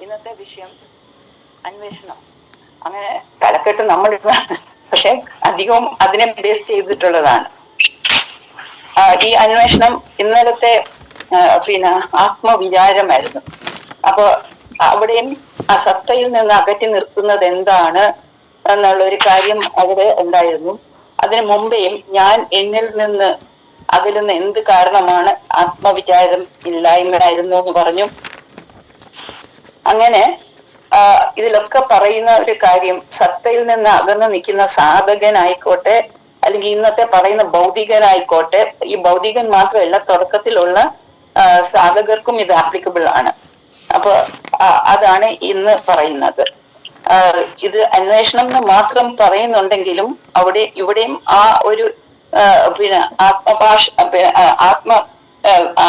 ഇന്നത്തെ വിഷയം അന്വേഷണം. അങ്ങനെ തലക്കെട്ട് നമ്മൾ പക്ഷെ അധികവും അതിനെ ബേസ് ചെയ്തിട്ടുള്ളതാണ്. ഈ അന്വേഷണം ഇന്നലത്തെ ആത്മവിചാരമായിരുന്നു. അപ്പൊ അവിടെയും ആ സത്തയിൽ നിന്ന് അകറ്റി നിർത്തുന്നത് എന്താണ് എന്നുള്ളൊരു കാര്യം അവിടെ ഉണ്ടായിരുന്നു. അതിനു മുമ്പേയും ഞാൻ എന്നിൽ നിന്ന് അകലുന്ന എന്ത് കാരണമാണ് ആത്മവിചാരം ഇല്ലായ്മയായിരുന്നു എന്ന് പറഞ്ഞു. അങ്ങനെ ഇതിലൊക്കെ പറയുന്ന ഒരു കാര്യം, സത്തയിൽ നിന്ന് അകന്നു നിൽക്കുന്ന സാധകനായിക്കോട്ടെ അല്ലെങ്കിൽ ഇന്നത്തെ പറയുന്ന ഭൗതികനായിക്കോട്ടെ, ഈ ഭൗതികൻ മാത്രമല്ല തുടക്കത്തിലുള്ള സാധകർക്കും ഇത് ആപ്ലിക്കബിൾ ആണ്. അപ്പൊ അതാണ് ഇന്ന് പറയുന്നത്. ഇത് അന്വേഷണം എന്ന് മാത്രം പറയുന്നുണ്ടെങ്കിലും ഇവിടെയും ആ ഒരു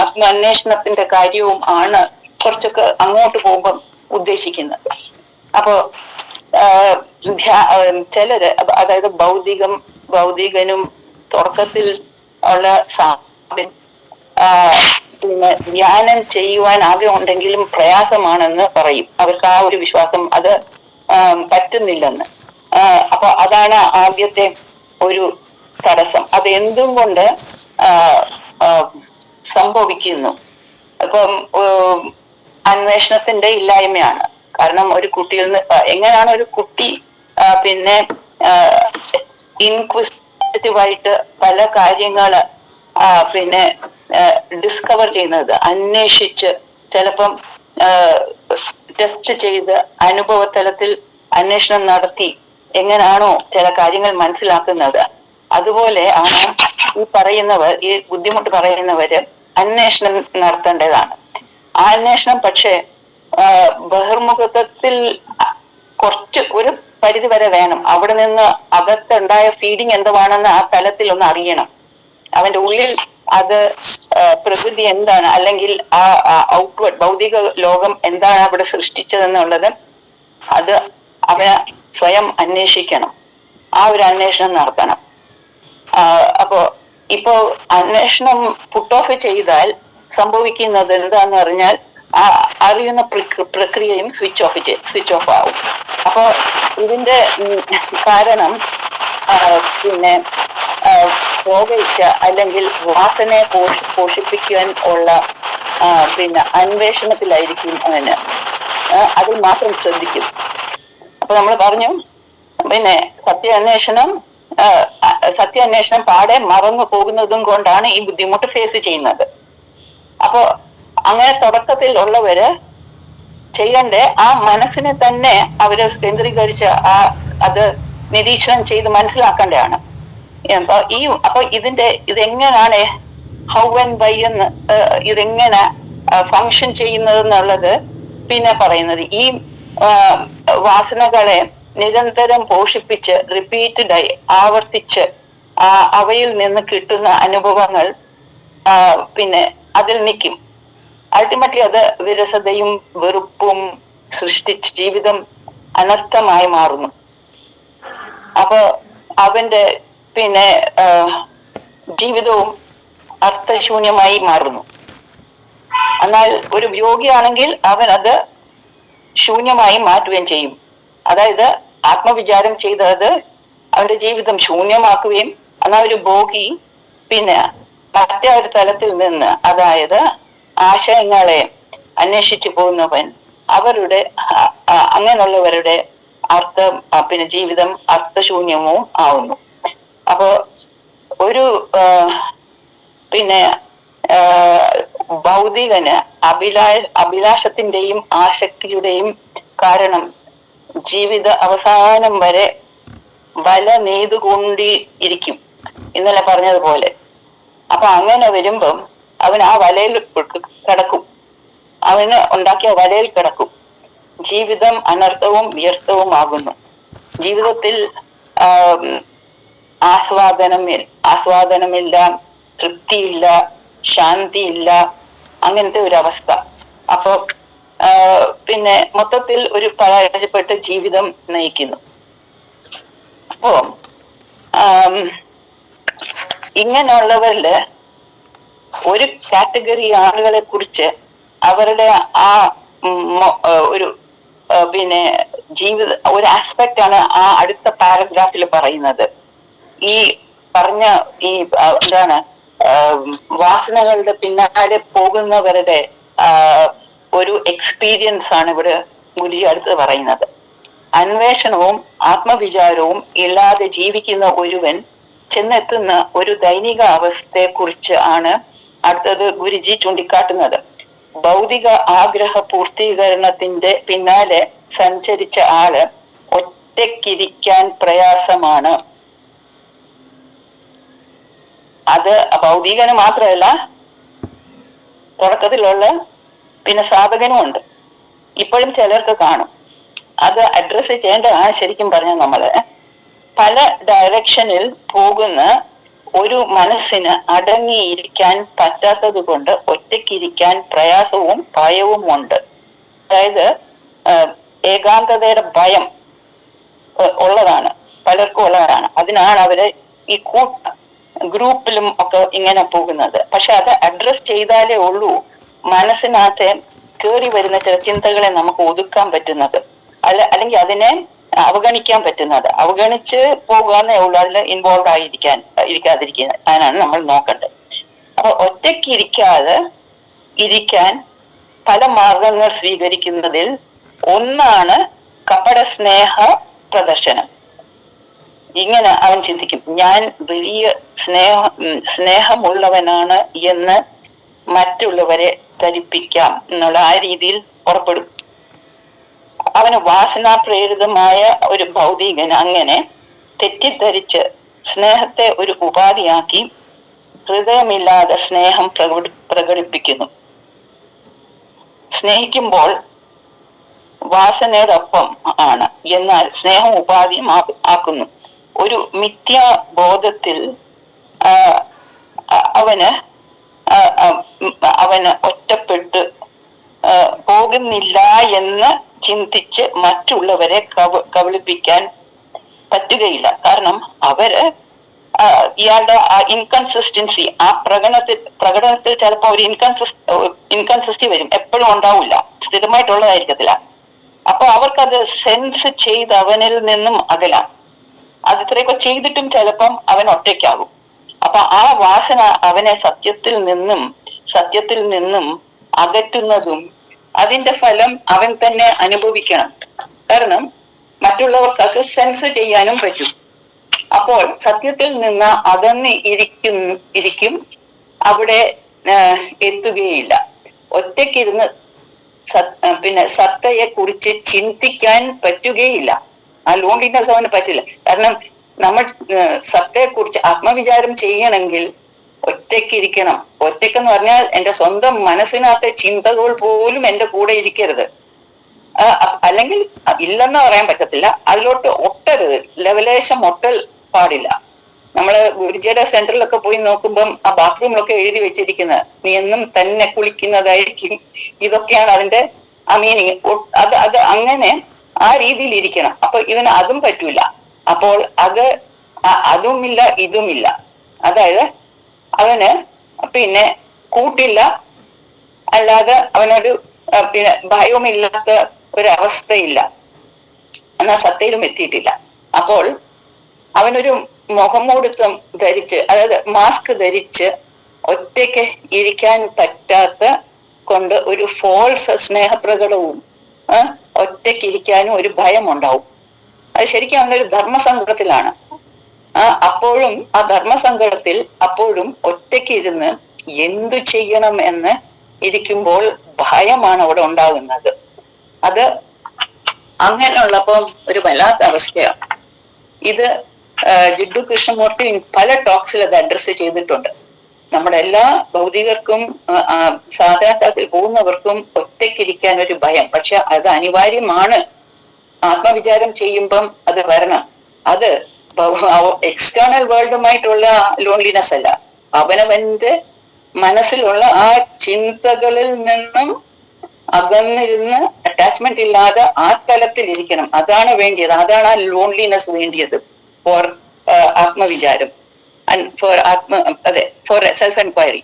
ആത്മാന്വേഷണത്തിന്റെ കാര്യവും ആണ് കുറച്ചൊക്കെ അങ്ങോട്ട് പോകുമ്പം ഉദ്ദേശിക്കുന്നത്. അപ്പോ ചിലര്, അതായത് ഭൗതികനും തുടക്കത്തിൽ ഉള്ള ധ്യാനം ചെയ്യുവാൻ ആഗ്രഹമുണ്ടെങ്കിലും പ്രയാസമാണെന്ന് പറയും. അവർക്ക് ആ ഒരു വിശ്വാസം അത് പറ്റുന്നില്ലെന്ന്. അപ്പൊ അതാണ് ആദ്യത്തെ ഒരു തടസ്സം. അത് എന്തും കൊണ്ട് സംഭവിക്കുന്നു. ഇപ്പം അന്വേഷണത്തിന്റെ ഇല്ലായ്മയാണ്. കാരണം ഒരു കുട്ടിയിൽ നിന്ന് എങ്ങനെയാണ് ഒരു കുട്ടി ഇൻക്വിസിറ്റീവായിട്ട് പല കാര്യങ്ങള് ഡിസ്കവർ ചെയ്യുന്നത്, അന്വേഷിച്ച് ചിലപ്പം ടെസ്റ്റ് ചെയ്ത് അനുഭവതലത്തിൽ അന്വേഷണം നടത്തി എങ്ങനെയാണോ ചില കാര്യങ്ങൾ മനസ്സിലാക്കുന്നത്, അതുപോലെ ആണ് ഈ ബുദ്ധിമുട്ട് പറയുന്നവര് അന്വേഷണം നടത്തേണ്ടതാണ്. ആ അന്വേഷണം പക്ഷെ ബഹിർമുഖത്തിൽ കുറച്ച് ഒരു പരിധി വരെ വേണം. അവിടെ നിന്ന് അകത്തുണ്ടായ ഫീഡിങ് എന്തുവാണെന്ന് ആ തലത്തിൽ ഒന്ന് അറിയണം. അവന്റെ ഉള്ളിൽ അത് പ്രകൃതി എന്താണ്, അല്ലെങ്കിൽ ആ ഔട്ട്വേർഡ് ഭൗതിക ലോകം എന്താണ് അവിടെ സൃഷ്ടിച്ചതെന്നുള്ളത് അത് അവന് സ്വയം അന്വേഷിക്കണം. ആ ഒരു അന്വേഷണം നടത്തണം. ഇപ്പോ അന്വേഷണം പുട്ട് ഓഫ് ചെയ്താൽ സംഭവിക്കുന്നത് എന്താന്ന് പറഞ്ഞാൽ ആ അറിയുന്ന പ്രക്രിയയും സ്വിച്ച് ഓഫ് ആവും. അപ്പോ ഇതിന്റെ കാരണം പോകയിച്ച അല്ലെങ്കിൽ വാസനയെ പോഷിപ്പിക്കാൻ ഉള്ള അന്വേഷണത്തിലായിരിക്കും അവന്. അതിൽ മാത്രം ശ്രദ്ധിക്കും. അപ്പൊ നമ്മൾ പറഞ്ഞു സത്യാന്വേഷണം പാടെ മറന്നു പോകുന്നതും കൊണ്ടാണ് ഈ ബുദ്ധിമുട്ട് ഫേസ് ചെയ്യുന്നത്. അപ്പോ അങ്ങനെ തുടക്കത്തിൽ ഉള്ളവര് ചെയ്യേണ്ട ആ മനസ്സിനെ തന്നെ അവര് കേന്ദ്രീകരിച്ച് അത് നിരീക്ഷണം ചെയ്ത് മനസ്സിലാക്കേണ്ടതാണ്. അപ്പൊ ഇതെങ്ങനാണ് ഹൗ ആൻഡ് വൈ എന്ന് ഇതെങ്ങനെ ഫങ്ഷൻ ചെയ്യുന്നത് എന്നുള്ളത് പിന്നെ പറയുന്നത്. ഈ വാസനകളെ നിരന്തരം പോഷിപ്പിച്ച് റിപ്പീറ്റഡായി ആവർത്തിച്ച് അവയിൽ നിന്ന് കിട്ടുന്ന അനുഭവങ്ങൾ അതിൽ നിൽക്കും. അൾട്ടിമേറ്റ്ലി അത് വിരസതയും വെറുപ്പും സൃഷ്ടിച്ച് ജീവിതം അനർത്ഥമായി മാറുന്നു. അപ്പൊ അവന്റെ ജീവിതവും അർത്ഥശൂന്യമായി മാറുന്നു. എന്നാൽ ഒരു യോഗിയാണെങ്കിൽ അവൻ അത് ശൂന്യമായി മാറ്റുകയും ചെയ്യും. അതായത് ആത്മവിചാരം ചെയ്തത് അവന്റെ ജീവിതം ശൂന്യമാക്കുകയും, എന്നാൽ ഒരു ഭോഗി മറ്റേ ഒരു തലത്തിൽ നിന്ന്, അതായത് ആശയങ്ങളെ അന്വേഷിച്ചു പോകുന്നവൻ, അങ്ങനെയുള്ളവരുടെ ജീവിതം അർത്ഥശൂന്യവും ആവുന്നു. അപ്പോ ഒരു ഭൗതികന് അഭിലാഷത്തിന്റെയും ആസക്തിയുടെയും കാരണം ജീവിത അവസാനം വരെ വല നെയ്തുകൊണ്ടിരിക്കും, ഇന്നലെ പറഞ്ഞതുപോലെ. അപ്പൊ അങ്ങനെ വരുമ്പം അവൻ ആ വലയിൽ കിടക്കും, അവന് ഉണ്ടാക്കിയ വലയിൽ കിടക്കും. ജീവിതം അനർത്ഥവും വ്യർത്ഥവുമാകുന്നു. ജീവിതത്തിൽ ആസ്വാദനമില്ല, തൃപ്തിയില്ല, ശാന്തിയില്ല, അങ്ങനത്തെ ഒരു അവസ്ഥ. അപ്പൊ മൊത്തത്തിൽ ഒരു പരാജയപ്പെട്ട ജീവിതം നയിക്കുന്നു. അപ്പോ ഇങ്ങനെയുള്ളവരില് ഒരു കാറ്റഗറി ആളുകളെ കുറിച്ച് അവരുടെ ആ ഒരു പിന്നെ ഒരു ആസ്പെക്ട് ആണ് ആ അടുത്ത പാരഗ്രാഫിൽ പറയുന്നത്. ഈ പറഞ്ഞ ഈ എന്താണ് വാസനകളുടെ പിന്നാലെ പോകുന്നവരുടെ ഒരു എക്സ്പീരിയൻസ് ആണ് ഇവിടെ ഗുരുജി അടുത്ത് പറയുന്നത്. അന്വേഷണവും ആത്മവിചാരവും ഇല്ലാതെ ജീവിക്കുന്ന ഒരുവൻ ചെന്നെത്തുന്ന ഒരു ദൈനിക അവസ്ഥയെ കുറിച്ച് ആണ് അടുത്തത് ഗുരുജി ചൂണ്ടിക്കാട്ടുന്നത്. ഭൗതിക ആഗ്രഹ പൂർത്തീകരണത്തിന്റെ പിന്നാലെ സഞ്ചരിച്ച ആള് ഒറ്റയ്ക്കിരിക്കാൻ പ്രയാസമാണ്. അത് ഭൗതികന് മാത്രമല്ല, തുടക്കത്തിലുള്ള പിന്നെ സാധകനും ഉണ്ട്. ഇപ്പോഴും ചിലർക്ക് കാണും. അത് അഡ്രസ് ചെയ്യേണ്ടതാണ് ശരിക്കും പറഞ്ഞാൽ. നമ്മള് പല ഡയറക്ഷനിൽ പോകുന്ന ഒരു മനസ്സിന് അടങ്ങിയിരിക്കാൻ പറ്റാത്തത് കൊണ്ട് ഒറ്റയ്ക്കിരിക്കാൻ പ്രയാസവും ഭയവും ഉണ്ട്. അതായത് ഏകാന്തതയുടെ ഭയം ഉള്ളതാണ്, പലർക്കും ഉള്ളതാണ്. അതിനാണ് അവര് ഈ ഗ്രൂപ്പിലും ഒക്കെ ഇങ്ങനെ പോകുന്നത്. പക്ഷെ അത് അഡ്രസ് ചെയ്താലേ ഉള്ളൂ മനസ്സിനകത്തെ കയറി വരുന്ന ചില ചിന്തകളെ നമുക്ക് ഒതുക്കാൻ പറ്റുന്നത്. അല്ലെങ്കിൽ അതിനെ അവഗണിക്കാൻ പറ്റുന്നത്. അവഗണിച്ച് പോകുകയെന്നേ ഉള്ളൂ, അതിൽ ഇൻവോൾവ് ഇരിക്കാതിരിക്കാൻ. അതിനാണ് നമ്മൾ നോക്കേണ്ടത്. അപ്പൊ ഒറ്റയ്ക്ക് ഇരിക്കാൻ പല മാർഗങ്ങൾ സ്വീകരിക്കുന്നതിൽ ഒന്നാണ് കപട സ്നേഹ പ്രദർശനം. ഇങ്ങനെ അവൻ ചിന്തിക്കും, ഞാൻ വലിയ സ്നേഹമുള്ളവനാണ് എന്ന് മറ്റുള്ളവരെ ധരിപ്പിക്കാം എന്നുള്ള ആ രീതിയിൽ പുറപ്പെടും. അവന് വാസനാപ്രേരിതമായ ഒരു ഭൗതികൻ അങ്ങനെ തെറ്റിദ്ധരിച്ച് സ്നേഹത്തെ ഒരു ഉപാധിയാക്കി ഹൃദയമില്ലാതെ സ്നേഹം പ്രകടിപ്പിക്കുന്നു. സ്നേഹിക്കുമ്പോൾ വാസനയോടൊപ്പം ആണ്, എന്നാൽ സ്നേഹം ഉപാധിയും ആക്കുന്നു. ഒരു മിഥ്യാബോധത്തിൽ അവന് ഒറ്റപ്പെട്ട് പോകുന്നില്ല എന്ന് ചിന്തിച്ച് മറ്റുള്ളവരെ കബളിപ്പിക്കാൻ പറ്റുകയില്ല. കാരണം അവര് ഇയാളുടെ ആ ഇൻകൺസിസ്റ്റൻസി, ആ പ്രകടനത്തിൽ ചിലപ്പോൾ ഒരു ഇൻകൺസിസ്റ്റി വരും, എപ്പോഴും ഉണ്ടാവില്ല, സ്ഥിരമായിട്ടുള്ളതായിരിക്കത്തില്ല. അപ്പൊ അവർക്കത് സെൻസ് ചെയ്ത് അവനിൽ നിന്നും അകലാം. അത് ഇത്രയൊക്കെ ചെയ്തിട്ടും ചിലപ്പം അവൻ ഒറ്റയ്ക്കാകും. അപ്പൊ ആ വാസന അവനെ സത്യത്തിൽ നിന്നും അകറ്റുന്നതും അതിന്റെ ഫലം അവൻ തന്നെ അനുഭവിക്കണം. കാരണം മറ്റുള്ളവർക്ക് അത് സെൻസ് ചെയ്യാനും പറ്റും. അപ്പോൾ സത്യത്തിൽ നിന്ന് അകന്ന് ഇരിക്കും, അവിടെ എത്തുകയില്ല. ഒറ്റയ്ക്കിരുന്ന് പിന്നെ സത്തയെ കുറിച്ച് ചിന്തിക്കാൻ പറ്റുകയില്ല. ആ ലോൺലിനെസ് അവന് പറ്റില്ല. കാരണം നമ്മൾ സത്തയെ കുറിച്ച് ആത്മവിചാരം ചെയ്യണമെങ്കിൽ ഒറ്റയ്ക്കിരിക്കണം. ഒറ്റയ്ക്കെന്ന് പറഞ്ഞാൽ എന്റെ സ്വന്തം മനസ്സിനകത്തെ ചിന്തകൾ പോലും എന്റെ കൂടെ ഇരിക്കരുത്. അല്ലെങ്കിൽ ഇല്ലെന്ന് പറയാൻ പറ്റത്തില്ല, അതിലോട്ട് ഒട്ടരുത്, ലെവലേശം ഒട്ടൽ പാടില്ല. നമ്മള് ഗുരുജിയുടെ സെന്ററിലൊക്കെ പോയി നോക്കുമ്പം ആ ബാത്റൂമിലൊക്കെ എഴുതി വെച്ചിരിക്കുന്നത് നീ എന്നും തന്നെ കുളിക്കുന്നതായിരിക്കും. ഇതൊക്കെയാണ് അതിന്റെ ആ മീനിങ്. അത് അങ്ങനെ ആ രീതിയിൽ ഇരിക്കണം. അപ്പൊ ഇവന് അതും പറ്റൂല. അപ്പോൾ അതുമില്ല ഇതുമില്ല. അതായത് അവന് പിന്നെ കൂട്ടില്ല, അല്ലാതെ അവനൊരു പിന്നെ ഭയവുമില്ലാത്ത ഒരവസ്ഥയില്ല, എന്നാൽ സത്തയിലും എത്തിയിട്ടില്ല. അപ്പോൾ അവനൊരു മുഖംമൂടിത്തം ധരിച്ച്, അതായത് മാസ്ക് ധരിച്ച് ഒറ്റയ്ക്ക് ഇരിക്കാൻ പറ്റാത്ത കൊണ്ട് ഒരു ഫോൾസ് സ്നേഹപ്രകടവും ഒറ്റയ്ക്കിരിക്കാനും ഒരു ഭയം ഉണ്ടാവും. അത് ശരിക്കും അവനൊരു ധർമ്മസങ്കടത്തിലാണ്. അപ്പോഴും ആ ധർമ്മസങ്കടത്തിൽ അപ്പോഴും ഒറ്റയ്ക്കിരുന്ന് എന്തു ചെയ്യണം എന്ന് ഇരിക്കുമ്പോൾ ഭയമാണ് അവിടെ ഉണ്ടാകുന്നത്. അത് അങ്ങനെയുള്ളപ്പം ഒരു വല്ലാത്ത അവസ്ഥയാണ്. ഇത് ജിഡ്ഡു കൃഷ്ണമൂർത്തി പല ടോക്സിൽ അത് അഡ്രസ് ചെയ്തിട്ടുണ്ട്. നമ്മുടെ എല്ലാ ഭൗതികർക്കും സാധാരണത്തിൽ പോകുന്നവർക്കും ഒറ്റയ്ക്കിരിക്കാൻ ഒരു ഭയം. പക്ഷെ അത് അനിവാര്യമാണ്. ആത്മവിചാരം ചെയ്യുമ്പം അത് വരണം. അത് എക്സ്റ്റേണൽ വേൾഡുമായിട്ടുള്ള ലോൺലിനെസ് അല്ല, അവനവന്റെ മനസ്സിലുള്ള ആ ചിന്തകളിൽ നിന്നും അകന്നിരുന്ന് അറ്റാച്ച്മെന്റ് ഇല്ലാതെ ആ തലത്തിൽ ഇരിക്കണം. അതാണ് വേണ്ടിയത്. അതാണ് ആ ലോൺലിനെസ് വേണ്ടിയത് ഫോർ ആത്മവിചാരം, ഫോർ സെൽഫ് എൻക്വയറി.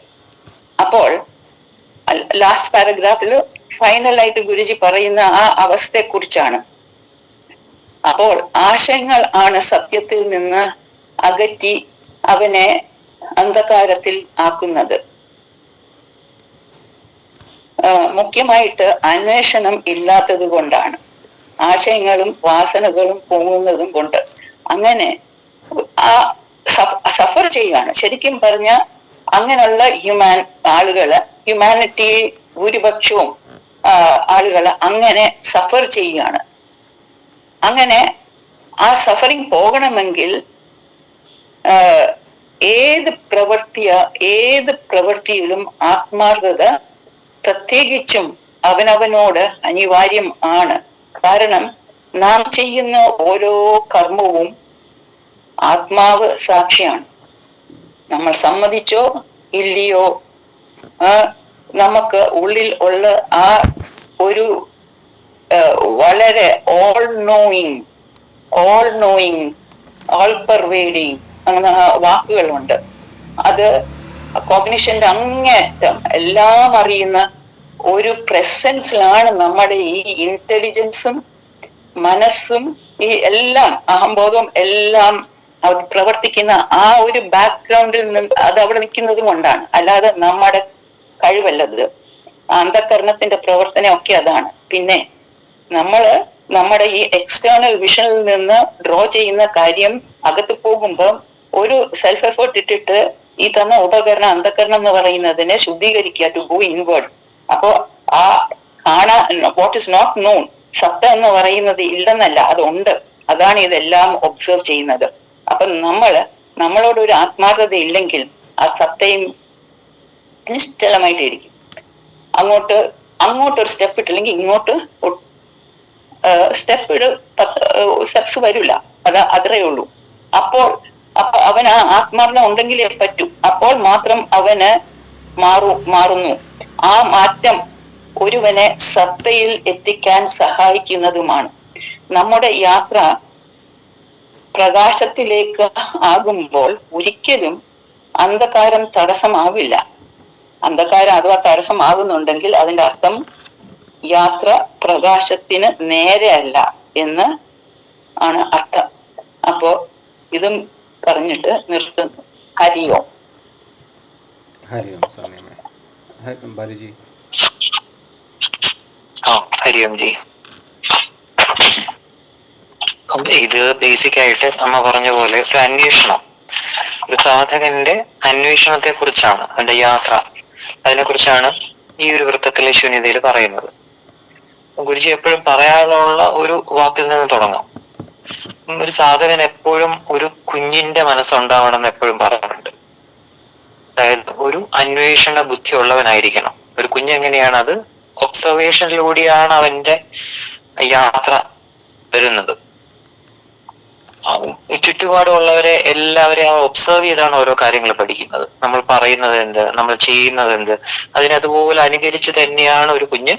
അപ്പോൾ ലാസ്റ്റ് പാരഗ്രാഫിൽ ഫൈനലായിട്ട് ഗുരുജി പറയുന്ന ആ അവസ്ഥയെ കുറിച്ചാണ്. അപ്പോൾ ആശയങ്ങൾ ആണ് സത്യത്തിൽ നിന്ന് അകറ്റി അവനെ അന്ധകാരത്തിൽ ആക്കുന്നത്. മുഖ്യമായിട്ട് അന്വേഷണം ഇല്ലാത്തത് കൊണ്ടാണ്, ആശയങ്ങളും വാസനകളും പോകുന്നതും കൊണ്ട്. അങ്ങനെ ആ സഫർ ചെയ്യുകയാണ്. ശരിക്കും പറഞ്ഞ അങ്ങനെയുള്ള ഹ്യൂമാനിറ്റി ഭൂരിപക്ഷവും ആളുകള് അങ്ങനെ സഫർ ചെയ്യുകയാണ്. അങ്ങനെ ആ സഫറിങ് പോകണമെങ്കിൽ ഏത് പ്രവൃത്തിയിലും ആത്മാർത്ഥത പ്രത്യേകിച്ചും അവനവനോട് അനിവാര്യം ആണ്. കാരണം നാം ചെയ്യുന്ന ഓരോ കർമ്മവും ആത്മാവ് സാക്ഷിയാണ്. നമ്മൾ സമ്മതിച്ചോ ഇല്ലയോ, നമുക്ക് ഉള്ളിൽ ഉള്ള ആ ഒരു വളരെ ഓൾ നോയിങ് ഓൾ പെർവേഡിങ് അങ്ങനെ വാക്കുകളുണ്ട്. അത് കോഗ്നിഷന്റെ അങ്ങേറ്റം എല്ലാം അറിയുന്ന ഒരു പ്രസൻസിലാണ് നമ്മുടെ ഈ ഇന്റലിജൻസും മനസ്സും ഈ എല്ലാം അഹംബോധം എല്ലാം പ്രവർത്തിക്കുന്ന ആ ഒരു ബാക്ക്ഗ്രൗണ്ടിൽ നിന്ന് അത് അവിടെ നിൽക്കുന്നത് കൊണ്ടാണ്. അല്ലാതെ നമ്മുടെ കഴിവല്ലത്. അന്ധകരണത്തിന്റെ പ്രവർത്തനമൊക്കെ അതാണ്. പിന്നെ നമ്മുടെ ഈ എക്സ്റ്റേണൽ വിഷനിൽ നിന്ന് ഡ്രോ ചെയ്യുന്ന കാര്യം അകത്ത് പോകുമ്പോൾ ഒരു സെൽഫ് എഫേർട്ട് ഇട്ടിട്ട് ഈ തന്ന ഉപകരണം അന്ധകരണം എന്ന് പറയുന്നതിനെ ശുദ്ധീകരിക്കുക, ടു ഗോ ഇൻവേർഡ്. അപ്പോ ആ വാട്ട് ഇസ് നോട്ട് നോൺ, സത്ത എന്ന് പറയുന്നത് ഇല്ലെന്നല്ല, അതുണ്ട്. അതാണ് ഇതെല്ലാം ഒബ്സർവ് ചെയ്യുന്നത്. അപ്പൊ നമ്മളോട് ഒരു ആത്മാർത്ഥത ഇല്ലെങ്കിൽ ആ സത്തയും നിശ്ചലമായിട്ട് ഇരിക്കും. അങ്ങോട്ടൊരു സ്റ്റെപ്പ് ഇട്ടില്ലെങ്കിൽ ഇങ്ങോട്ട് സ്റ്റെപ്സ് വരില്ല. അത്രേ ഉള്ളൂ. അപ്പോൾ അവന് ആ ആത്മാർത്ഥത ഉണ്ടെങ്കിലേ പറ്റൂ. അപ്പോൾ മാത്രം അവന് മാറുന്നു. ആ മാറ്റം ഒരുവനെ സത്തയിൽ എത്തിക്കാൻ സഹായിക്കുന്നതുമാണ്. നമ്മുടെ യാത്ര പ്രകാശത്തിലേക്ക് ആകുമ്പോൾ ഒരിക്കലും അന്ധകാരം തടസ്സമാവില്ല. അന്ധകാരം അഥവാ തടസ്സമാകുന്നുണ്ടെങ്കിൽ അതിന്റെ അർത്ഥം യാത്ര പ്രകാശത്തിന് നേരെ അല്ല എന്ന് ആണ് അർത്ഥം. അപ്പോ ഇതും പറഞ്ഞിട്ട് നിർത്തുന്നു. ഹരിയോം. ഹരിയോം സ്വാമിയമ്മേ. ബാലുജി. ഹരിയോം ജി. ഇത് ബേസിക് ആയിട്ട് അമ്മ പറഞ്ഞ പോലെ ഒരു അന്വേഷണം, ഒരു സാധകന്റെ അന്വേഷണത്തെ കുറിച്ചാണ്, അവന്റെ യാത്ര, അതിനെ കുറിച്ചാണ് ഈ ഒരു വൃത്തത്തിലെ ശൂന്യതയിൽ പറയുന്നത്. ഗുരുജി എപ്പോഴും പറയാനുള്ള ഒരു വാക്കിൽ നിന്ന് തുടങ്ങാം. ഒരു സാധകൻ എപ്പോഴും ഒരു കുഞ്ഞിന്റെ മനസ്സുണ്ടാവണമെന്ന് എപ്പോഴും പറയാറുണ്ട്. അതായത് ഒരു അന്വേഷണ ബുദ്ധി ഉള്ളവനായിരിക്കണം. ഒരു കുഞ്ഞെങ്ങനെയാണ്, അത് ഒബ്സർവേഷനിലൂടെയാണ് അവന്റെ യാത്ര വരുന്നത്. ചുറ്റുപാടുള്ളവരെ എല്ലാവരെയും ഒബ്സർവ് ചെയ്താണ് ഓരോ കാര്യങ്ങൾ പഠിക്കുന്നത്. നമ്മൾ പറയുന്നത് എന്ത്, നമ്മൾ ചെയ്യുന്നത് എന്ത്, അതിനതുപോലെ അനുകരിച്ച് തന്നെയാണ് ഒരു കുഞ്ഞ്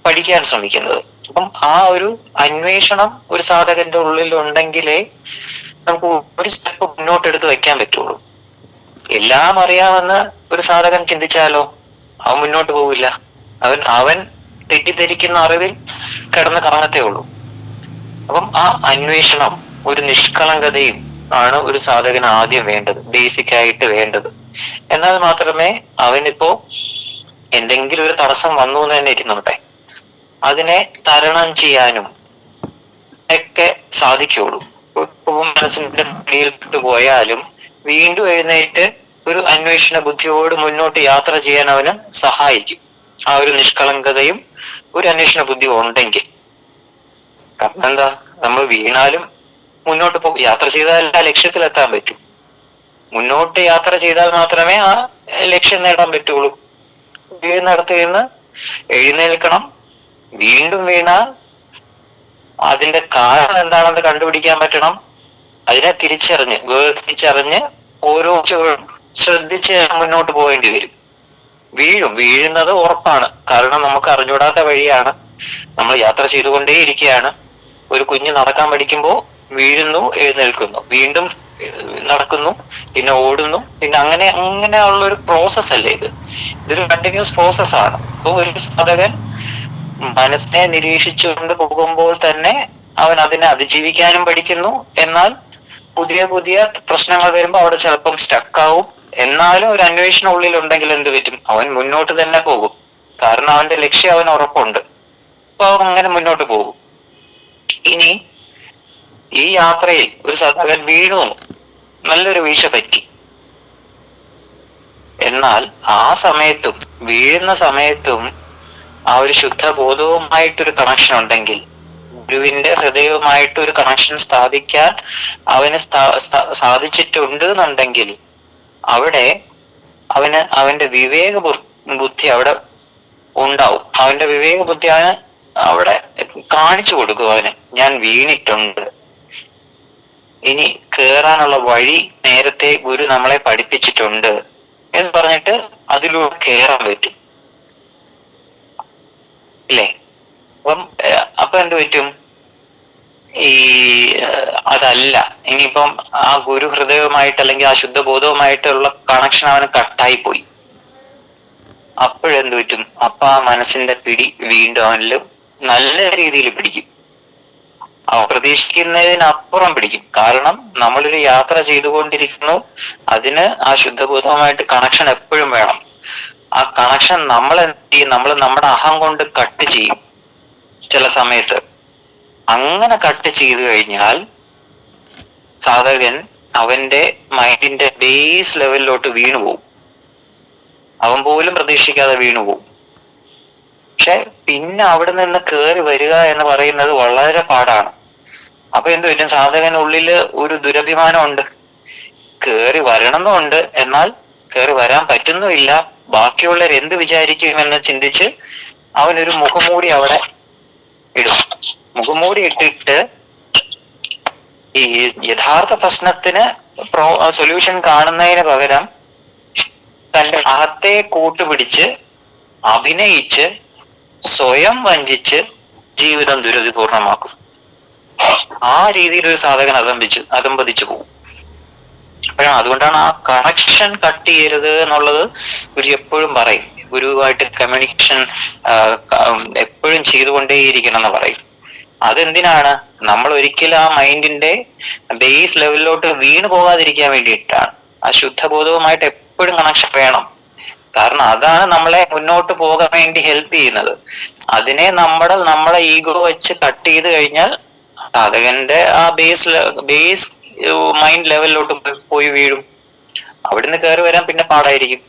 പഠിക്കാൻ ശ്രമിക്കുന്നത്. അപ്പം ആ ഒരു അന്വേഷണം ഒരു സാധകന്റെ ഉള്ളിൽ ഉണ്ടെങ്കിലേ നമുക്ക് ഒരു സ്റ്റെപ്പ് മുന്നോട്ടെടുത്ത് വെക്കാൻ പറ്റുള്ളൂ. എല്ലാം അറിയാമെന്ന് ഒരു സാധകൻ ചിന്തിച്ചാലോ അവൻ മുന്നോട്ട് പോവില്ല. അവൻ തെറ്റിദ്ധരിക്കുന്ന അറിവിൽ കിടന്ന് കറങ്ങത്തേ ഉള്ളൂ. അപ്പം ആ അന്വേഷണം, ഒരു നിഷ്കളങ്കതയും ആണ് ഒരു സാധകന് ആദ്യം വേണ്ടത്, ബേസിക് ആയിട്ട് വേണ്ടത്. എന്നാൽ മാത്രമേ അവനിപ്പോ എന്തെങ്കിലും ഒരു തടസ്സം വന്നു എന്ന് തന്നെ ഇരുന്നോട്ടെ, അതിനെ തരണം ചെയ്യാനും ഒക്കെ സാധിക്കുള്ളൂ. മനസ്സിന്റെ പിടിയിൽപ്പെട്ടു പോയാലും വീണ്ടും എഴുന്നേറ്റ് ഒരു അന്വേഷണ ബുദ്ധിയോട് മുന്നോട്ട് യാത്ര ചെയ്യാൻ അവന് സഹായിക്കും. ആ ഒരു നിഷ്കളങ്കതയും ഒരു അന്വേഷണ ബുദ്ധിയും ഉണ്ടെങ്കിൽ. കാരണം എന്താ, നമ്മൾ വീണാലും മുന്നോട്ട് യാത്ര ചെയ്താൽ ആ ലക്ഷ്യത്തിലെത്താൻ പറ്റൂ. മുന്നോട്ട് യാത്ര ചെയ്താൽ മാത്രമേ ആ ലക്ഷ്യം നേടാൻ പറ്റുള്ളൂ. വീഴുന്നിടത്ത് നിന്ന് എഴുന്നേൽക്കണം. വീണ്ടും വീണാൽ അതിന്റെ കാരണം എന്താണെന്ന് കണ്ടുപിടിക്കാൻ പറ്റണം. അതിനെ വേർതിരിച്ചറിഞ്ഞ് ഓരോ ശ്രദ്ധിച്ച് മുന്നോട്ട് പോകേണ്ടി വരും. വീഴുന്നത് ഉറപ്പാണ്. കാരണം നമുക്ക് അറിഞ്ഞൂടാത്ത വഴിയാണ്. നമ്മൾ യാത്ര ചെയ്തുകൊണ്ടേയിരിക്കുകയാണ്. ഒരു കുഞ്ഞ് നടക്കാൻ പഠിക്കുമ്പോൾ വീഴുന്നു, എഴുന്നേൽക്കുന്നു, വീണ്ടും നടക്കുന്നു, പിന്നെ ഓടുന്നു, പിന്നെ അങ്ങനെ ഉള്ള ഒരു പ്രോസസ് അല്ലേ ഇത്. ഇതൊരു കണ്ടിന്യൂസ് പ്രോസസ് ആണ്. അപ്പോൾ ഒരു സാധകൻ മനസ്സിനെ നിരീക്ഷിച്ചുകൊണ്ട് പോകുമ്പോൾ തന്നെ അവൻ അതിനെ അതിജീവിക്കാനും പഠിക്കുന്നു. എന്നാൽ പുതിയ പുതിയ പ്രശ്നങ്ങൾ വരുമ്പോൾ അവിടെ ചിലപ്പം സ്റ്റക്കാവും. എന്നാലും ഒരു അന്വേഷണം ഉള്ളിൽ ഉണ്ടെങ്കിൽ എന്ത് പറ്റും? അവൻ മുന്നോട്ട് തന്നെ പോകും. കാരണം അവന്റെ ലക്ഷ്യം അവൻ ഉറപ്പുണ്ട്. അപ്പൊ അവൻ അങ്ങനെ മുന്നോട്ട് പോകും. ഇനി ഈ യാത്രയിൽ ഒരു സാധകൻ വീണു, നല്ലൊരു വീഴ്ച പറ്റി. എന്നാൽ ആ സമയത്തും വീഴുന്ന സമയത്തും ആ ഒരു ശുദ്ധബോധവുമായിട്ടൊരു കണക്ഷൻ ഉണ്ടെങ്കിൽ, ഗുരുവിന്റെ ഹൃദയവുമായിട്ടൊരു കണക്ഷൻ സ്ഥാപിക്കാൻ അവന് സാധിച്ചിട്ടുണ്ട് എന്നുണ്ടെങ്കിൽ, അവിടെ അവന്റെ വിവേക ബുദ്ധി അവിടെ ഉണ്ടാവും. അവന്റെ വിവേക ബുദ്ധി അവന് അവിടെ കാണിച്ചു കൊടുക്കും. അവന് ഞാൻ വീണിട്ടുണ്ട്, ഇനി കേറാനുള്ള വഴി നേരത്തെ ഗുരു നമ്മളെ പഠിപ്പിച്ചിട്ടുണ്ട് എന്ന് പറഞ്ഞിട്ട് അതിലൂടെ കേറാൻ പറ്റും ഇല്ലേ? അപ്പൊ എന്ത് പറ്റും? ഈ അതല്ല, ഇനിയിപ്പം ആ ഗുരു ഹൃദയവുമായിട്ട് അല്ലെങ്കിൽ ആ ശുദ്ധബോധവുമായിട്ടുള്ള കണക്ഷൻ അവന് കട്ടായി പോയി. അപ്പോഴെന്ത് പറ്റും? അപ്പൊ ആ മനസ്സിന്റെ പിടി വീണ്ടും അവനിൽ നല്ല രീതിയിൽ പിടിക്കും. അവ പ്രതീക്ഷിക്കുന്നതിനപ്പുറം പിടിക്കും. കാരണം നമ്മളൊരു യാത്ര ചെയ്തുകൊണ്ടിരിക്കുന്നു, അതിന് ആ ശുദ്ധബോധവുമായിട്ട് കണക്ഷൻ എപ്പോഴും വേണം. ആ കണക്ഷൻ നമ്മൾ എന്ത് ചെയ്യും? നമ്മൾ നമ്മുടെ അഹം കൊണ്ട് കട്ട് ചെയ്യും ചില സമയത്ത്. അങ്ങനെ കട്ട് ചെയ്തു കഴിഞ്ഞാൽ സാധകൻ അവന്റെ മൈൻഡിന്റെ ബേസ് ലെവലിലോട്ട് വീണുപോകും. അവൻ പോലും പ്രതീക്ഷിക്കാതെ വീണുപോകും. പക്ഷെ പിന്നെ അവിടെ നിന്ന് കയറി വരിക എന്ന് പറയുന്നത് വളരെ പാടാണ്. അപ്പൊ എന്ത് പറ്റും? സാധകനുള്ളില് ഒരു ദുരഭിമാനം ഉണ്ട്. കയറി വരണമെന്നുണ്ട്, എന്നാൽ കയറി വരാൻ പറ്റുന്നുമില്ല. ബാക്കിയുള്ളവർ എന്ത് വിചാരിക്കുമെന്ന് ചിന്തിച്ച് അവനൊരു മുഖംമൂടി അവിടെ ഇടും. മുഖംമൂടി ഇട്ടിട്ട് ഈ യഥാർത്ഥ പ്രശ്നത്തിന് സൊല്യൂഷൻ കാണുന്നതിന് പകരം തന്റെ അഹത്തെ കൂട്ടുപിടിച്ച് അഭിനയിച്ച് സ്വയം വഞ്ചിച്ച് ജീവിതം ദുരിതപൂർണമാക്കും. ആ രീതിയിൽ ഒരു സാധകൻ അതമ്പതിച്ചു പോകും. അതുകൊണ്ടാണ് ആ കണക്ഷൻ കട്ട് ചെയ്യരുത് എന്നുള്ളത് ഗുരു എപ്പോഴും പറയും. ഗുരുവായിട്ട് കമ്മ്യൂണിക്കേഷൻ എപ്പോഴും ചെയ്തുകൊണ്ടേയിരിക്കണം എന്ന് പറയും. അതെന്തിനാണ്? നമ്മൾ ഒരിക്കലും ആ മൈൻഡിന്റെ ബേസ് ലെവലിലോട്ട് വീണു പോകാതിരിക്കാൻ വേണ്ടിയിട്ടാണ്. ആ ശുദ്ധബോധവുമായിട്ട് എപ്പോഴും കണക്ഷൻ വേണം. കാരണം അതാണ് നമ്മളെ മുന്നോട്ട് പോകാൻ വേണ്ടി ഹെൽപ്പ് ചെയ്യുന്നത്. അതിനെ നമ്മളെ ഈഗോ വെച്ച് കട്ട് ചെയ്ത് കഴിഞ്ഞാൽ സാധകന്റെ ആ ബേസ് മൈൻഡ് ലെവലിലോട്ട് പോയി വീഴും. അവിടുന്ന് കയറി വരാൻ പിന്നെ പാടായിരിക്കും.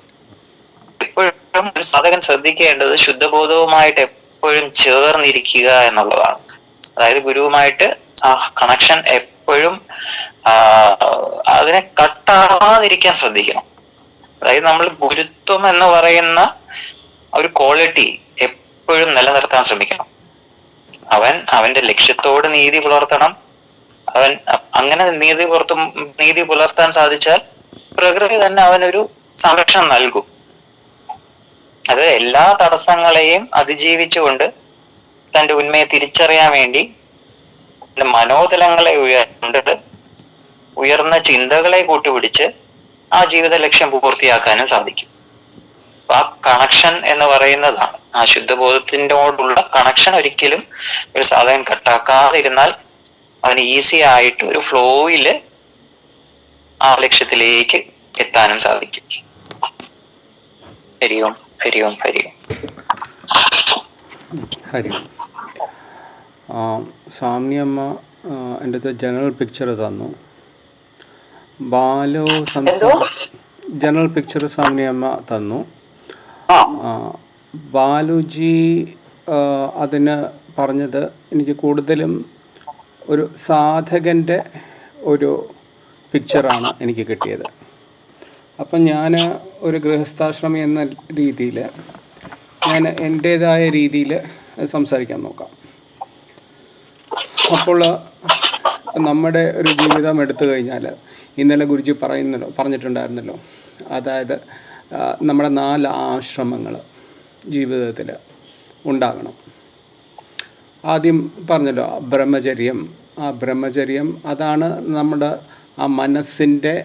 എപ്പോഴും ഒരു സാധകൻ ശ്രദ്ധിക്കേണ്ടത് ശുദ്ധബോധവുമായിട്ട് എപ്പോഴും ചേർന്നിരിക്കുക എന്നുള്ളതാണ്. അതായത് ഗുരുവുമായിട്ട് ആ കണക്ഷൻ എപ്പോഴും അതിനെ കട്ടാവാതിരിക്കാൻ ശ്രദ്ധിക്കണം. അതായത് നമ്മൾ ഗുരുത്വം എന്ന് പറയുന്ന ഒരു ക്വാളിറ്റി എപ്പോഴും നിലനിർത്താൻ ശ്രമിക്കണം. അവന്റെ ലക്ഷ്യത്തോട് നീതി പുലർത്തണം. അവൻ അങ്ങനെ നീതി പുലർത്താൻ സാധിച്ചാൽ പ്രകൃതി തന്നെ അവനൊരു സംരക്ഷണം നൽകും. അത് എല്ലാ തടസ്സങ്ങളെയും അതിജീവിച്ചുകൊണ്ട് തന്റെ ഉന്മയെ തിരിച്ചറിയാൻ വേണ്ടി മനോതലങ്ങളെ ഉയർന്ന ചിന്തകളെ കൂട്ടുപിടിച്ച് ആ ജീവിത ലക്ഷ്യം പൂർത്തിയാക്കാനും സാധിക്കും. അപ്പൊ ആ കണക്ഷൻ എന്ന് പറയുന്നതാണ്, ആ ശുദ്ധബോധത്തിനോടുള്ള കണക്ഷൻ ഒരിക്കലും ഒരു സാധകൻ കട്ടാക്കാതിരുന്നാൽ അവന് ഈസി ആയിട്ട് ഒരു ഫ്ലോയില് ആ ലക്ഷ്യത്തിലേക്ക് എത്താനും സാധിക്കും. ഹരി ഓം, ഹരി ഓം, ഹരി ഓം. ഹരി സ്വാമിയമ്മ എൻ്റെ അടുത്ത് ജനറൽ പിക്ചർ തന്നു. ബാലു ജനറൽ പിക്ചർ സ്വാമിയമ്മ തന്നു. ബാലുജി അതിന് പറഞ്ഞത് എനിക്ക് കൂടുതലും ഒരു സാധകൻ്റെ ഒരു പിക്ചറാണ് എനിക്ക് കിട്ടിയത്. അപ്പം ഞാൻ ഒരു ഗൃഹസ്ഥാശ്രമി എന്ന രീതിയിൽ ഞാൻ എൻ്റേതായ രീതിയിൽ സംസാരിക്കാൻ നോക്കാം. അപ്പോൾ നമ്മുടെ ഒരു ജീവിതം എടുത്തു കഴിഞ്ഞാൽ ഇന്നലെ ഗുരുജി പറഞ്ഞിട്ടുണ്ടായിരുന്നല്ലോ, അതായത് നമ്മുടെ 4 ആശ്രമങ്ങൾ ജീവിതത്തിൽ ഉണ്ടാകണം. ആദ്യം പറഞ്ഞല്ലോ, ബ്രഹ്മചര്യം, ആ ബ്രഹ്മചര്യം അതാണ് നമ്മുടെ ആ മനസ്സിൻ്റെ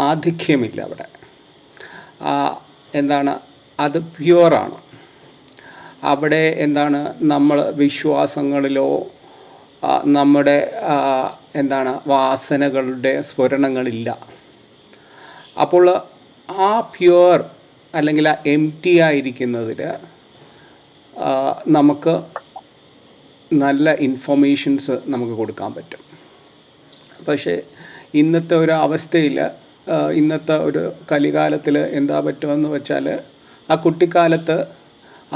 ആധിക്യമില്ല അവിടെ. എന്താണ് അത് പ്യുവറാണ്. അവിടെ നമ്മൾ വിശ്വാസങ്ങളിലോ നമ്മുടെ വാസനകളുടെ സ്ഫുരണങ്ങളില്ല. അപ്പോൾ ആ പ്യുവർ അല്ലെങ്കിൽ ആ എംപ്റ്റി ആയിരിക്കുന്നതിൽ നമുക്ക് നല്ല ഇൻഫർമേഷൻസ് നമുക്ക് കൊടുക്കാൻ പറ്റും. പക്ഷേ ഇന്നത്തെ ഒരു അവസ്ഥയിൽ, ഇന്നത്തെ ഒരു കലികാലത്തിൽ എന്താ പറ്റുമെന്ന് വെച്ചാൽ, ആ കുട്ടിക്കാലത്ത്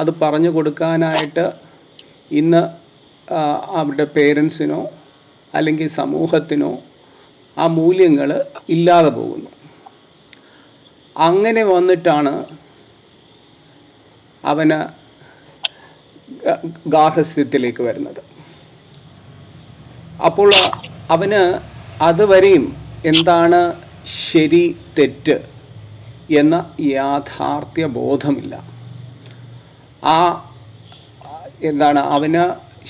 അത് പറഞ്ഞു കൊടുക്കാനായിട്ട് ഇന്ന് അവരുടെ പേരൻസിനോ അല്ലെങ്കിൽ സമൂഹത്തിനോ ആ മൂല്യങ്ങൾ ഇല്ലാതെ പോകുന്നു. അങ്ങനെ വന്നിട്ടാണ് അവന് ഗാർഹസ്ഥ്യത്തിലേക്ക് വരുന്നത്. അപ്പോൾ അവന് അതുവരെയും എന്താണ് ശരി തെറ്റ് എന്ന യാഥാർത്ഥ്യ ബോധമില്ല. അവന്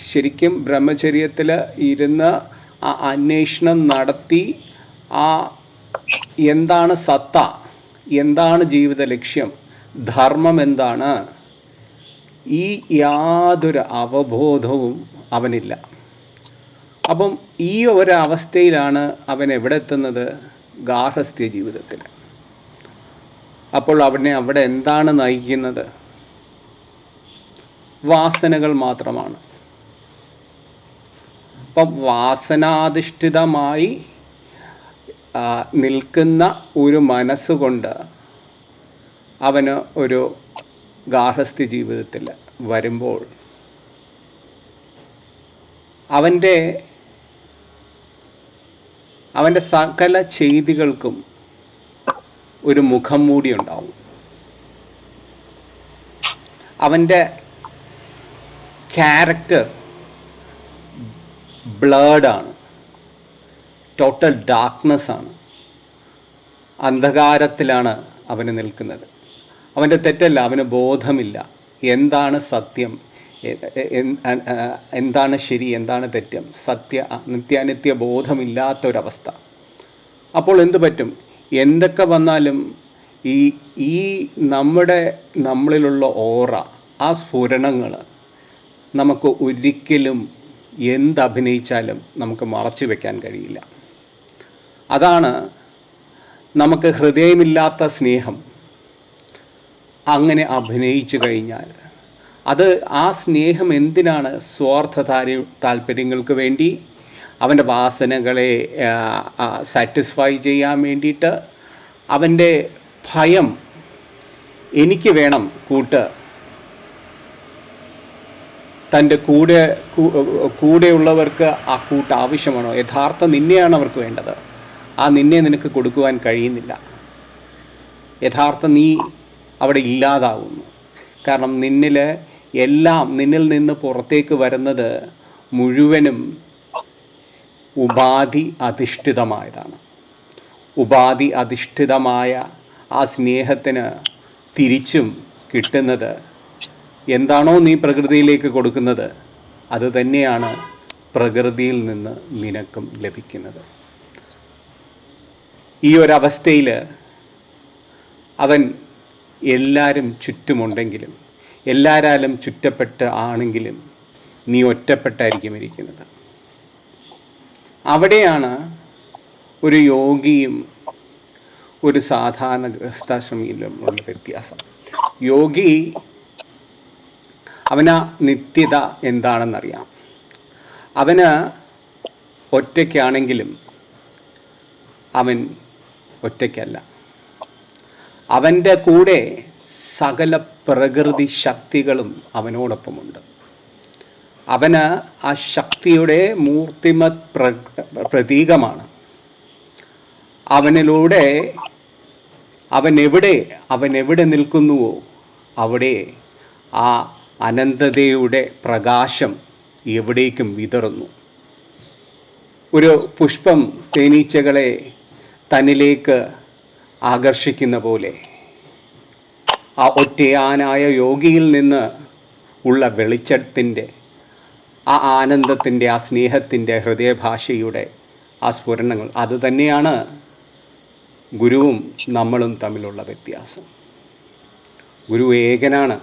ശരിക്കും ബ്രഹ്മചര്യത്തിൽ ഇരുന്ന് ആ അന്വേഷണം നടത്തി എന്താണ് സത്ത, എന്താണ് ജീവിത ലക്ഷ്യം, ധർമ്മം എന്താണ്, ഈ യാതൊരു അവബോധവും അവനില്ല. അപ്പം ഈ ഒരവസ്ഥയിലാണ് അവൻ എവിടെ എത്തുന്നത്? ഗാർഹസ്ഥ്യ ജീവിതത്തിൽ. അപ്പോൾ അവനെ അവിടെ എന്താണ് നയിക്കുന്നത്? വാസനകൾ മാത്രമാണ്. അപ്പം വാസനാധിഷ്ഠിതമായി നിൽക്കുന്ന ഒരു മനസ്സുകൊണ്ട് അവന് ഒരു ഗാർഹസ്ഥ്യ ജീവിതത്തിൽ വരുമ്പോൾ അവൻ്റെ സകല ചെയ്തികൾക്കും ഒരു മുഖം മൂടി ഉണ്ടാവും. അവൻ്റെ ക്യാരക്ടർ ബ്ലേഡാണ്, ടോട്ടൽ ഡാർക്ക്നെസ് ആണ്, അന്ധകാരത്തിലാണ് അവന് നിൽക്കുന്നത്. അവൻ്റെ തെറ്റല്ല, അവന് ബോധമില്ല. എന്താണ് സത്യം, എന്താണ് ശരി, എന്താണ് തെറ്റും, നിത്യാനിത്യ ബോധമില്ലാത്തൊരവസ്ഥ. അപ്പോൾ എന്തു പറ്റും? എന്തൊക്കെ വന്നാലും ഈ നമ്മളിലുള്ള ഓറ, ആ സ്ഫുരണങ്ങൾ നമുക്ക് ഒരിക്കലും എന്തഭിനയിച്ചാലും നമുക്ക് മറച്ചു വെക്കാൻ കഴിയില്ല. അതാണ് നമുക്ക് ഹൃദയമില്ലാത്ത സ്നേഹം. അങ്ങനെ അഭിനയിച്ചു കഴിഞ്ഞാൽ ആ സ്നേഹം എന്തിനാണ്? സ്വാർത്ഥ താല്പര്യങ്ങൾക്ക് വേണ്ടി, അവൻ്റെ വാസനകളെ സാറ്റിസ്ഫൈ ചെയ്യാൻ വേണ്ടിയിട്ട്, അവൻ്റെ ഭയം, എനിക്ക് വേണം കൂട്ട്, തൻ്റെ കൂടെയുള്ളവർക്ക് ആ കൂട്ട് ആവശ്യമാണോ? യഥാർത്ഥ നിന്നെയാണ് അവർക്ക് വേണ്ടത്. ആ നിന്നെ നിനക്ക് കൊടുക്കുവാൻ കഴിയുന്നില്ല. യഥാർത്ഥ നീ അവിടെ ഇല്ലാതാവുന്നു. കാരണം നിന്നിൽ നിന്ന് പുറത്തേക്ക് വരുന്നത് മുഴുവനും ഉപാധി അധിഷ്ഠിതമായതാണ്. ഉപാധി അധിഷ്ഠിതമായ ആ സ്നേഹത്തിന് തിരിച്ചും കിട്ടുന്നത് എന്താണോ നീ പ്രകൃതിയിലേക്ക് കൊടുക്കുന്നത്, അത് തന്നെയാണ് പ്രകൃതിയിൽ നിന്ന് നിനക്കും ലഭിക്കുന്നത്. ഈ ഒരവസ്ഥയിൽ അവൻ എല്ലാവരും ചുറ്റുമുണ്ടെങ്കിലും, എല്ലാവരാലും ചുറ്റപ്പെട്ട് ആണെങ്കിലും നീ ഒറ്റപ്പെട്ടായിരിക്കും ഇരിക്കുന്നത്. അവിടെയാണ് ഒരു യോഗിയും ഒരു സാധാരണ ഗൃഹസ്ഥാശ്രമിയിലും ഉള്ള വ്യത്യാസം. യോഗി അവന് നിത്യത എന്താണെന്നറിയാം. അവന് ഒറ്റയ്ക്കാണെങ്കിലും അവൻ ഒറ്റയ്ക്കല്ല. അവൻ്റെ കൂടെ സകല പ്രകൃതി ശക്തികളും അവനോടൊപ്പമുണ്ട്. അവന് ആ ശക്തിയുടെ മൂർത്തിമത് പ്രതീകമാണ്. അവനിലൂടെ അവൻ എവിടെ നിൽക്കുന്നുവോ അവിടെ ആ അനന്തതയുടെ പ്രകാശം എവിടേക്കും വിതറുന്നു. ഒരു പുഷ്പം തേനീച്ചകളെ തന്നിലേക്ക് ആകർഷിക്കുന്ന പോലെ ആ ഒറ്റയാനായ യോഗിയിൽ നിന്ന് ഉള്ള വെളിച്ചത്തിൻ്റെ ആ ആനന്ദത്തിൻ്റെ, ആ സ്നേഹത്തിൻ്റെ, ഹൃദയഭാഷയുടെ ആ സ്ഫുരണങ്ങൾ, അത് തന്നെയാണ് ഗുരുവും നമ്മളും തമ്മിലുള്ള വ്യത്യാസം. ഗുരു ഏകനാണ്,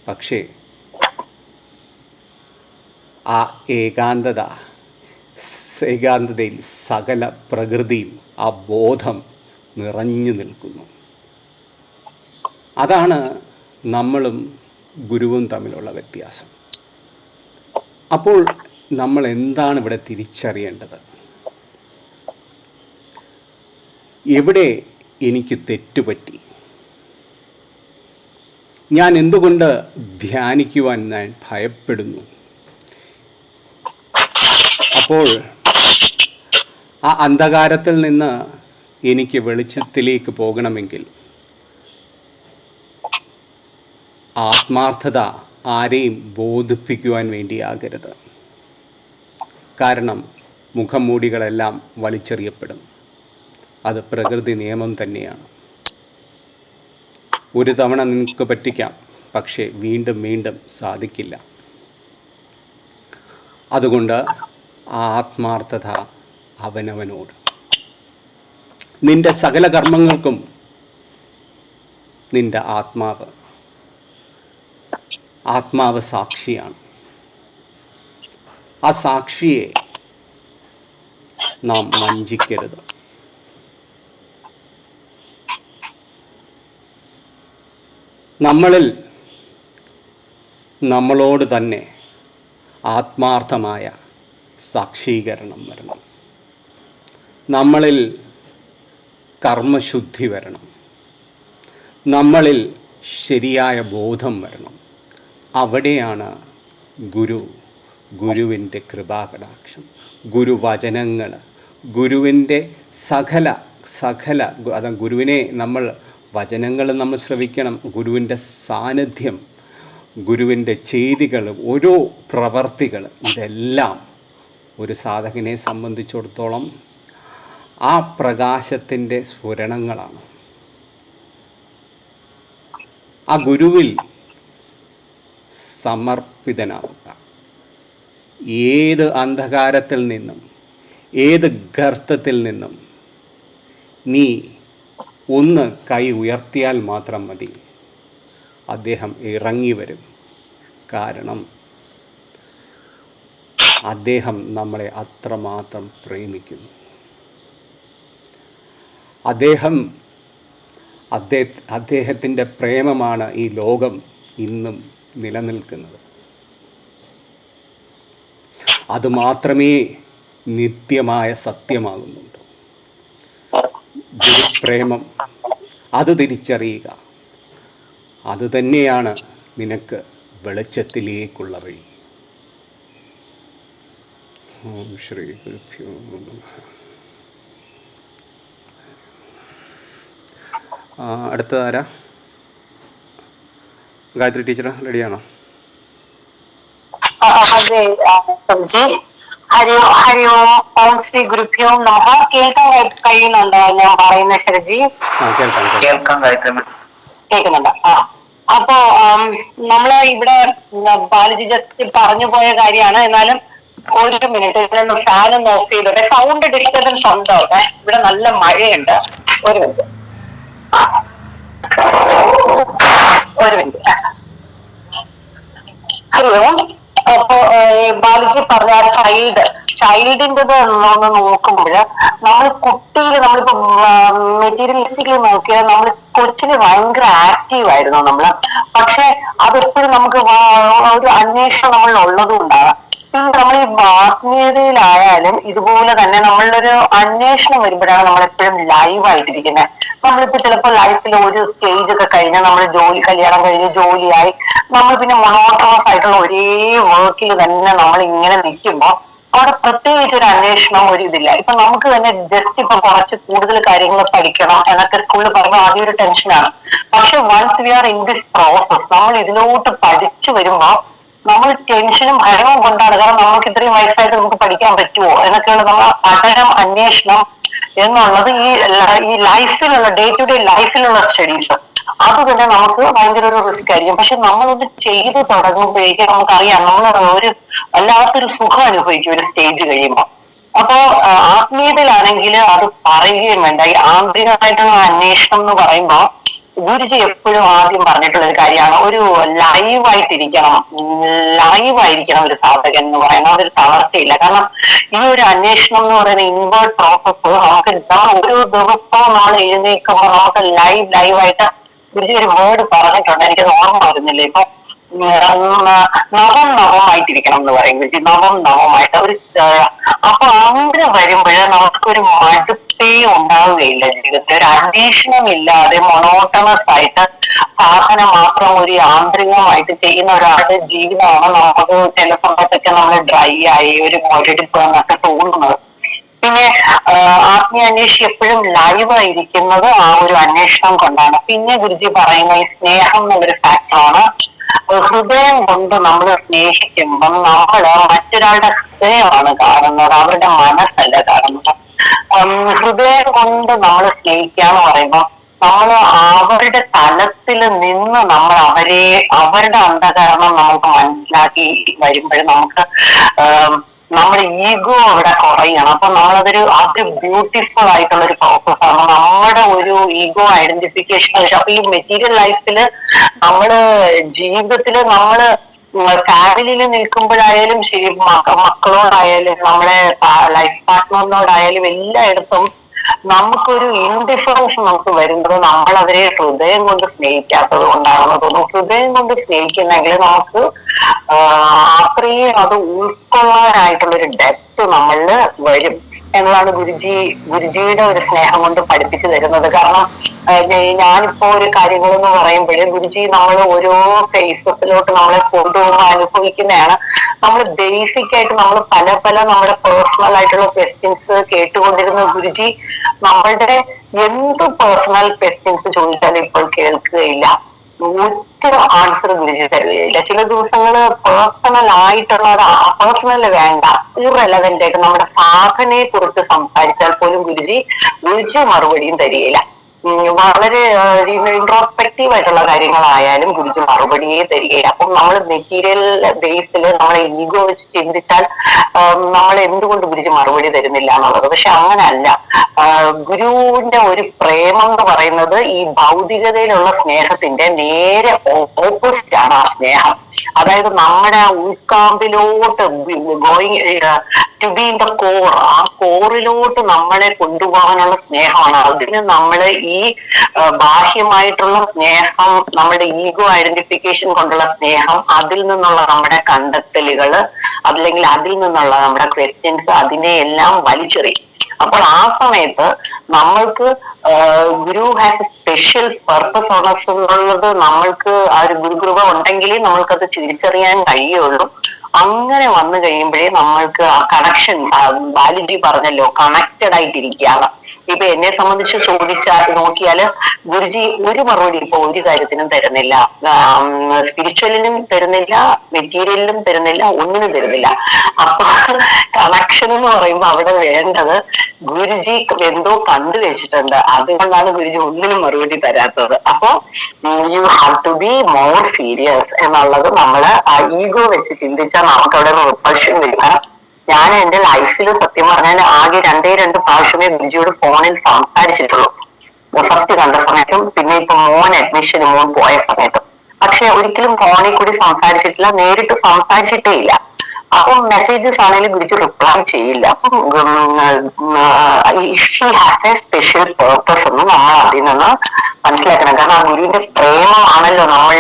പക്ഷേ ആ ഏകാന്തതയിൽ സകല പ്രകൃതിയും, ആ ബോധം നിറഞ്ഞു നിൽക്കുന്നു. അതാണ് നമ്മളും ഗുരുവും തമ്മിലുള്ള വ്യത്യാസം. അപ്പോൾ നമ്മൾ എന്താണ് ഇവിടെ തിരിച്ചറിയേണ്ടത്? എവിടെ എനിക്ക് തെറ്റുപറ്റി? ഞാൻ എന്തുകൊണ്ട് ധ്യാനിക്കുവാൻ ഞാൻ ഭയപ്പെടുന്നു? അപ്പോൾ ആ അന്ധകാരത്തിൽ നിന്ന് എനിക്ക് വെളിച്ചത്തിലേക്ക് പോകണമെങ്കിൽ ആത്മാർത്ഥത ആരെയും ബോധിപ്പിക്കുവാൻ വേണ്ടിയാകരുത്. കാരണം മുഖംമൂടികളെല്ലാം വലിച്ചെറിയപ്പെടും. അത് പ്രകൃതി നിയമം തന്നെയാണ്. ഒരു തവണ നിങ്ങൾക്ക് പറ്റിക്കാം, പക്ഷേ വീണ്ടും വീണ്ടും സാധിക്കില്ല. അതുകൊണ്ട് ആ ആത്മാർത്ഥത അവനവനോട്. നിന്റെ സകല കർമ്മങ്ങൾക്കും നിന്റെ ആത്മാവ് സാക്ഷിയാണ്. ആ സാക്ഷിയെ നാം വഞ്ചിക്കരുത്. നമ്മളിൽ നമ്മളോട് തന്നെ ആത്മാർത്ഥമായ സാക്ഷീകരണം വരണം. നമ്മളിൽ കർമ്മശുദ്ധി വരണം. നമ്മളിൽ ശരിയായ ബോധം വരണം. അവിടെയാണ് ഗുരുവിൻ്റെ കൃപാകടാക്ഷം, ഗുരുവചനങ്ങൾ, ഗുരുവിൻ്റെ സകല ഗുരുവിനെ വചനങ്ങൾ നമ്മൾ ശ്രവിക്കണം. ഗുരുവിൻ്റെ സാന്നിധ്യം, ഗുരുവിൻ്റെ ചെയ്തികൾ, ഓരോ പ്രവർത്തികൾ, ഇതെല്ലാം ഒരു സാധകനെ സംബന്ധിച്ചിടത്തോളം ആ പ്രകാശത്തിൻ്റെ സ്ഫുരണങ്ങളാണ്. ആ ഗുരുവിൽ സമർപ്പിതനാവുക. ഏത് അന്ധകാരത്തിൽ നിന്നും, ഏത് ഗർത്തത്തിൽ നിന്നും നീ ഒന്ന് കൈ ഉയർത്തിയാൽ മാത്രം മതി, അദ്ദേഹം ഇറങ്ങി വരും. കാരണം അദ്ദേഹം നമ്മളെ അത്രമാത്രം പ്രേമിക്കുന്നു. അദ്ദേഹത്തിൻ്റെ പ്രേമമാണ് ഈ ലോകം ഇന്നും നിലനിൽക്കുന്നത്. അതുമാത്രമേ നിത്യമായ സത്യമാകുന്നുള്ളൂ. ഗുരുപ്രേമം, അത് തിരിച്ചറിയുക. അതുതന്നെയാണ് നിനക്ക് വെളിച്ചത്തിലേക്കുള്ള വഴി. ഓം ശ്രീ ഗുരുഭ്യോ നമഃ. അടുത്തതാരാ? ഗായത്രി ടീച്ചർ റെഡിയാണോ? അതെ സ്വാമിജി. ഹരി ഓം ശ്രീ ഗുരുഭ്യോ നമഃ. കേൾക്കാൻ കഴിയുന്നുണ്ടോ ഞാൻ പറയുന്ന ശരജി? കേൾക്കുന്നുണ്ട്. അപ്പോ നമ്മള് ഇവിടെ ബാലജി ജസ്റ്റ് പറഞ്ഞു പോയ കാര്യമാണ്. എന്നാലും ഒരു മിനിറ്റ് ഫാൻ ഒന്ന് ഓഫ് ചെയ്തോട്ടെ. സൗണ്ട് ഡിസ്റ്റർബൻസ് ഉണ്ടോ? ഇവിടെ നല്ല മഴയുണ്ട്. ഒരു മിനിറ്റ്. ഹലോ. അപ്പൊ ബാലജി പറഞ്ഞ ചൈൽഡിൻ്റെത് ഒന്ന് നോക്കുമ്പോൾ നമ്മൾ കുട്ടിയിൽ നമ്മളിപ്പോ മെറ്റീരിയലിസ്റ്റിക്കലി നോക്കിയാൽ നമ്മൾ കൊച്ചിന് ഭയങ്കര ആക്റ്റീവ് ആയിരുന്നു നമ്മള്. പക്ഷെ അതെപ്പോഴും നമുക്ക് ഒരു അന്വേഷണം നമ്മളിൽ ഉള്ളതും ഉണ്ടാകാം. നമ്മൾ ഈ ആത്മീയതയിലായാലും ഇതുപോലെ തന്നെ നമ്മളൊരു അന്വേഷണം വരുമ്പോഴാണ് നമ്മളെപ്പോഴും ലൈവായിട്ടിരിക്കുന്നത്. നമ്മളിപ്പോ ചിലപ്പോൾ ലൈഫിൽ ഒരു സ്റ്റേജ് ഒക്കെ കഴിഞ്ഞാൽ നമ്മൾ കല്യാണം കഴിഞ്ഞ് ജോലിയായി നമ്മൾ പിന്നെ മൊണോട്ടോണസ് ആയിട്ടുള്ള ഒരേ വർക്കിൽ തന്നെ നമ്മൾ ഇങ്ങനെ നിൽക്കുമ്പോൾ അവിടെ പ്രത്യേകിച്ച് ഒരു അന്വേഷണം ഒരു ഇതില്ല. ഇപ്പൊ നമുക്ക് തന്നെ ജസ്റ്റ് ഇപ്പൊ കുറച്ച് കൂടുതൽ കാര്യങ്ങൾ പഠിക്കണം എന്നൊക്കെ സ്കൂളിൽ പറയുമ്പോൾ ആദ്യം ഒരു ടെൻഷനാണ്. പക്ഷെ once we are in this process, നമ്മൾ ഇതിലോട്ട് പഠിച്ചു വരുമ്പോ നമ്മൾ ടെൻഷനും ഭയവും കൊണ്ടാണ്. കാരണം നമുക്ക് ഇത്രയും വയസ്സായിട്ട് നമുക്ക് പഠിക്കാൻ പറ്റുമോ എന്നൊക്കെയുള്ള നമ്മൾ പഠനം, അന്വേഷണം എന്നുള്ളത് ഈ ലൈഫിലുള്ള ഡേ ടു ഡേ ലൈഫിലുള്ള സ്റ്റഡീസ്. അത് തന്നെ നമുക്ക് ഭയങ്കര ഒരു റിസ്ക് ആയിരിക്കും. പക്ഷെ നമ്മളൊന്ന് ചെയ്ത് തുടങ്ങുമ്പോഴേക്കും നമുക്കറിയാം നമ്മൾ ഒരു വല്ലാത്തൊരു സുഖം അനുഭവിക്കും ഒരു സ്റ്റേജ് കഴിയുമ്പോൾ. അപ്പോ ആത്മീയതയിലാണെങ്കിൽ അത് പറയുകയും വേണ്ട. ഈ ആന്തരികമായിട്ടുള്ള അന്വേഷണം എന്ന് പറയുമ്പോൾ ഗുരുജി എപ്പോഴും ആദ്യം പറഞ്ഞിട്ടുള്ള ഒരു കാര്യമാണ്, ഒരു ലൈവായിരിക്കണം ഒരു സാധകൻ എന്ന് പറയുന്നത്. അതൊരു തളർച്ചയില്ല. കാരണം ഈ ഒരു അന്വേഷണം എന്ന് പറയുന്ന ഇൻവേർട്ട് പ്രോസസ് നമുക്ക് ഓരോ ദിവസവും നമ്മൾ എഴുന്നേൽക്കുമ്പോൾ നമുക്ക് ലൈവായിട്ട് ഗുരുജി ഒരു വേർഡ് പറഞ്ഞിട്ടുണ്ട്, എനിക്കത് ഓർമ്മ വരുന്നില്ല ഇപ്പൊ. നവമായിട്ടിരിക്കണം എന്ന് പറയും ഗുരുജി. നവമായിട്ട് ഒരു അപ്പൊ അങ്ങനെ വരുമ്പോൾ നമുക്കൊരു മടുപ്പേ ഉണ്ടാവുകയില്ല ജീവിതത്തിൽ. ഒരു അന്വേഷണമില്ലാതെ മൊണോട്ടണസ് ആയിട്ട് സാധന മാത്രം ഒരു യാന്ത്രികമായിട്ട് ചെയ്യുന്ന ഒരാളുടെ ജീവിതമാണ് നമുക്ക് ചില സമയത്തൊക്കെ നമ്മൾ ഡ്രൈ ആയി ഒരു മുരടിപ്പ് എന്നൊക്കെ തോന്നുന്നത്. പിന്നെ ആത്മീയാന്വേഷി എപ്പോഴും ലൈവായിരിക്കുന്നത് ആ ഒരു അന്വേഷണം കൊണ്ടാണ്. പിന്നെ ഗുരുജി പറയുന്ന ഈ സ്നേഹം എന്നുള്ളൊരു ഫാക്ടറാണ്. ഹൃദയം കൊണ്ട് നമ്മൾ സ്നേഹിക്കുമ്പം നമ്മള് മറ്റൊരാളുടെ ഹൃദയമാണ് കാണുന്നത്, അവരുടെ മനസ്സല്ല കാണുന്നത്. ഹൃദയം കൊണ്ട് നമ്മൾ സ്നേഹിക്കുക എന്ന് പറയുമ്പോൾ നമ്മൾ അവരുടെ തലത്തിൽ നിന്ന് നമ്മൾ അവരുടെ അന്ധകരണം നമുക്ക് മനസ്സിലാക്കി വരുമ്പോൾ നമുക്ക് നമ്മുടെ ഈഗോ അവിടെ കുറയണം. അപ്പൊ അത് ബ്യൂട്ടിഫുൾ ആയിട്ടുള്ള ഒരു പ്രോസസ്സാണ് നമ്മുടെ ഒരു ഈഗോ ഐഡന്റിഫിക്കേഷൻ. അപ്പൊ ഈ മെറ്റീരിയൽ ലൈഫില് നമ്മള് ജീവിതത്തില് നമ്മള് ഫാമിലിയിൽ നിൽക്കുമ്പോഴായാലും ശരി, മക്കളോടായാലും നമ്മുടെ ലൈഫ് പാർട്ട്ണറിനോടായാലും എല്ലായിടത്തും നമുക്കൊരു ഇൻഡിഫറൻസ് നമുക്ക് വരുന്നത് നമ്മൾ അവരെ ഹൃദയം കൊണ്ട് സ്നേഹിക്കാത്തത് കൊണ്ടാണെന്ന് തോന്നുന്നു. ഹൃദയം കൊണ്ട് സ്നേഹിക്കുന്നെങ്കിൽ നമുക്ക് അത്രയും അത് ഉൾക്കൊള്ളാനായിട്ടുള്ളൊരു ഡെപ്ത് നമ്മളിൽ വരും എന്നതാണ് ഗുരുജിയുടെ ഒരു സ്നേഹം കൊണ്ട് പഠിപ്പിച്ചു തരുന്നത്. കാരണം ഞാനിപ്പോ ഒരു കാര്യങ്ങളെന്ന് പറയുമ്പോൾ ഗുരുജി നമ്മൾ ഓരോ ഫേസസിലോട്ട് നമ്മളെ കൊണ്ടുപോകുമ്പോൾ അനുഭവിക്കുന്നതാണ്. നമ്മൾ ബേസിക് ആയിട്ട് നമ്മൾ പല നമ്മുടെ പേഴ്സണൽ ആയിട്ടുള്ള ക്വസ്റ്റ്യൻസ് കേട്ടുകൊണ്ടിരുന്ന ഗുരുജി നമ്മളുടെ എന്ത് പേഴ്സണൽ ക്വസ്റ്റ്യൻസ് ചോദിച്ചാലും ഇപ്പോൾ കേൾക്കുകയില്ല, ഒറ്റ ആൻസർ ഗുരുജി തരികയില്ല. ചില ദിവസങ്ങള് പേഴ്സണൽ വേണ്ട, ഇറലവന്റ് ആയിട്ട് നമ്മുടെ സാധനയെ കുറിച്ച് സംസാരിച്ചാൽ പോലും ഗുരുജി മറുപടിയും തരികയില്ല. വളരെ ഇൻട്രോസ്പെക്റ്റീവ് ആയിട്ടുള്ള കാര്യങ്ങളായാലും ഗുരുജി മറുപടിയെ തരികയില്ല. അപ്പം നമ്മൾ മെറ്റീരിയൽ ബേസിൽ നമ്മളെ ഈഗോ വെച്ച് ചിന്തിച്ചാൽ നമ്മൾ എന്തുകൊണ്ട് ഗുരുജി മറുപടി തരുന്നില്ല എന്നുള്ളത്. പക്ഷെ അങ്ങനല്ല. ഗുരുവിന്റെ ഒരു പ്രേമം എന്ന് പറയുന്നത് ഈ ഭൗതികതയിലുള്ള സ്നേഹത്തിന്റെ നേരെ ഓപ്പോസിറ്റ് ആണ് ആ സ്നേഹം. അതായത് നമ്മുടെ ഉൾക്കാമ്പിലോട്ട് going to be in the core, ആ കോറിലോട്ട് നമ്മളെ കൊണ്ടുപോകാനുള്ള സ്നേഹമാണ്. അതിന് നമ്മള് ഈ ബാഹ്യമായിട്ടുള്ള സ്നേഹം, നമ്മുടെ ഈഗോ ഐഡന്റിഫിക്കേഷൻ കൊണ്ടുള്ള സ്നേഹം, അതിൽ നിന്നുള്ള നമ്മുടെ കണ്ടെത്തലുകള്, അല്ലെങ്കിൽ അതിൽ നിന്നുള്ള നമ്മുടെ ക്വസ്റ്റ്യൻസ്, അതിനെ എല്ലാം വലിച്ചെറിയും. അപ്പോൾ ആ സമയത്ത് നമ്മൾക്ക് ഗുരു ഹാസ് എ സ്പെഷ്യൽ പർപ്പസ് ഉള്ളത് നമ്മൾക്ക് ആ ഒരു ഗുരുകൃപ ഉണ്ടെങ്കിലേ നമ്മൾക്കത് തിരിച്ചറിയാൻ കഴിയുള്ളൂ. അങ്ങനെ വന്നു കഴിയുമ്പോഴേ നമ്മൾക്ക് ആ കണക്ഷൻ, ബാലിജി പറഞ്ഞല്ലോ, കണക്റ്റഡ് ആയിട്ടിരിക്കുകയാണ്. ഇപ്പൊ എന്നെ സംബന്ധിച്ച് നോക്കിയാല് ഗുരുജി ഒരു മറുപടി ഇപ്പൊ ഒരു കാര്യത്തിനും തരുന്നില്ല, സ്പിരിച്വലിനും തരുന്നില്ല, മെറ്റീരിയലിനും തരുന്നില്ല, ഒന്നിനും തരുന്നില്ല. അപ്പൊ കണക്ഷൻ എന്ന് പറയുമ്പോൾ അവിടെ വേണ്ടത് ഗുരുജി എന്തോ കണ്ടു വെച്ചിട്ടുണ്ട്, അതുകൊണ്ടാണ് ഗുരുജി ഒന്നിനും മറുപടി തരാത്തത്. അപ്പൊ you have to be more serious എന്നുള്ളത് നമ്മള് ആ ഈഗോ വെച്ച് ചിന്തിച്ചാൽ നമുക്ക് അവിടെ റിപ്പൾഷൻ വരിക. ഞാൻ എന്റെ ലൈഫിൽ സത്യം പറഞ്ഞാൽ ആകെ രണ്ട് പ്രാവശ്യമേ ഗുരുജിയോട് ഫോണിൽ സംസാരിച്ചിട്ടുള്ളൂ. ഫസ്റ്റ് കണ്ട സമയത്തും പിന്നെ ഇപ്പൊ മോൻ പോയ സമയത്തും. പക്ഷെ ഒരിക്കലും ഫോണിൽ കൂടി സംസാരിച്ചിട്ടില്ല, നേരിട്ട് സംസാരിച്ചിട്ടേ ഇല്ല. അപ്പം മെസ്സേജസ് ആണെങ്കിലും ഗുരുജി റിപ്ലൈ ചെയ്യില്ല. അപ്പം she has A special purpose എന്ന് നമ്മൾ അതിൽ നിന്ന് മനസ്സിലാക്കണം. കാരണം ആ ഗുരുവിന്റെ പ്രേമമാണല്ലോ നമ്മൾ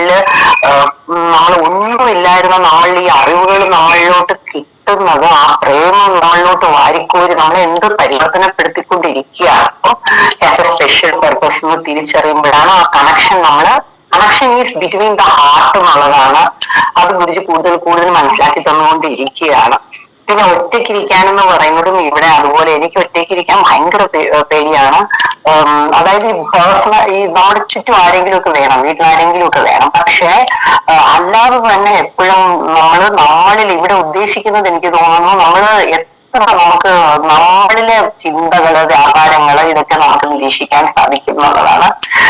ഒന്നുമില്ലായിരുന്ന നമ്മളുടെ ഈ അറിവുകൾ നമ്മളിലോട്ട് കിട്ടുന്നത്. ആ പ്രേമം നമ്മളിലോട്ട് വാരിക്കോരി നമ്മളെ എന്ത് പരിവർത്തനപ്പെടുത്തിക്കൊണ്ടിരിക്കുകയാണ്. അപ്പൊ ഹാസ് എ സ്പെഷ്യൽ പർപ്പസ് എന്ന് തിരിച്ചറിയുമ്പോഴാണ് ആ connection is between the heart എന്നുള്ളതാണ്. അത് ഗുരുജി കൂടുതൽ മനസ്സിലാക്കി തന്നുകൊണ്ടിരിക്കുകയാണ്. പിന്നെ ഒറ്റയ്ക്കിരിക്കാനെന്ന് പറയുന്നതും ഇവിടെ അതുപോലെ. എനിക്ക് ഒറ്റയ്ക്കിരിക്കാൻ ഭയങ്കര പേടിയാണ്. അതായത് ഈ നമ്മുടെ ചുറ്റും ആരെങ്കിലും ഒക്കെ വേണം, വീട്ടിലാരെങ്കിലും ഒക്കെ വേണം. പക്ഷെ അല്ലാതെ തന്നെ എപ്പോഴും നമ്മളിൽ ഇവിടെ ഉദ്ദേശിക്കുന്നത്, എനിക്ക് തോന്നുന്നു, നമ്മൾ നമുക്ക് നമ്മളിലെ ചിന്തകള്, വ്യാപാരങ്ങള്, ഇതൊക്കെ നമുക്ക് നിരീക്ഷിക്കാൻ സാധിക്കും എന്നുള്ളതാണ്.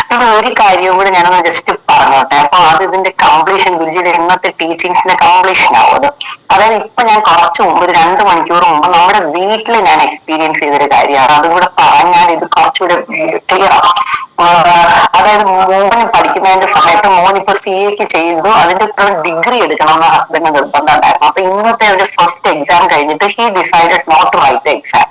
പിന്നെ ഒരു കാര്യവും കൂടെ ഞാനൊന്ന് ജസ്റ്റ് പറഞ്ഞോട്ടെ. അപ്പൊ അത് ഇതിന്റെ കംപ്ലീഷൻ, ഗുരുജിയുടെ ഇന്നത്തെ ടീച്ചിങ്സിന്റെ കംപ്ലീഷൻ ആവും. അതായത് ഇപ്പൊ ഞാൻ കുറച്ചു മുമ്പ്, ഒരു 2 മണിക്കൂർ മുമ്പ് നമ്മുടെ വീട്ടിൽ ഞാൻ എക്സ്പീരിയൻസ് ചെയ്തൊരു കാര്യമാണ്. അതും കൂടെ പറഞ്ഞാൽ ഇത് കുറച്ചുകൂടെ ക്ലിയർ ആവും. അതായത് മോന് പഠിക്കുന്നതിന്റെ സമയത്ത് മോനിപ്പോ CA ചെയ്തു, അതിന്റെ ഡിഗ്രി എടുക്കണമെന്ന് ഹസ്ബൻഡ് നിർബന്ധം ഉണ്ടായിരുന്നു. അപ്പൊ ഇന്നത്തെ ഒരു ഫസ്റ്റ് എക്സാം കഴിഞ്ഞിട്ട് he decided not to write the exam.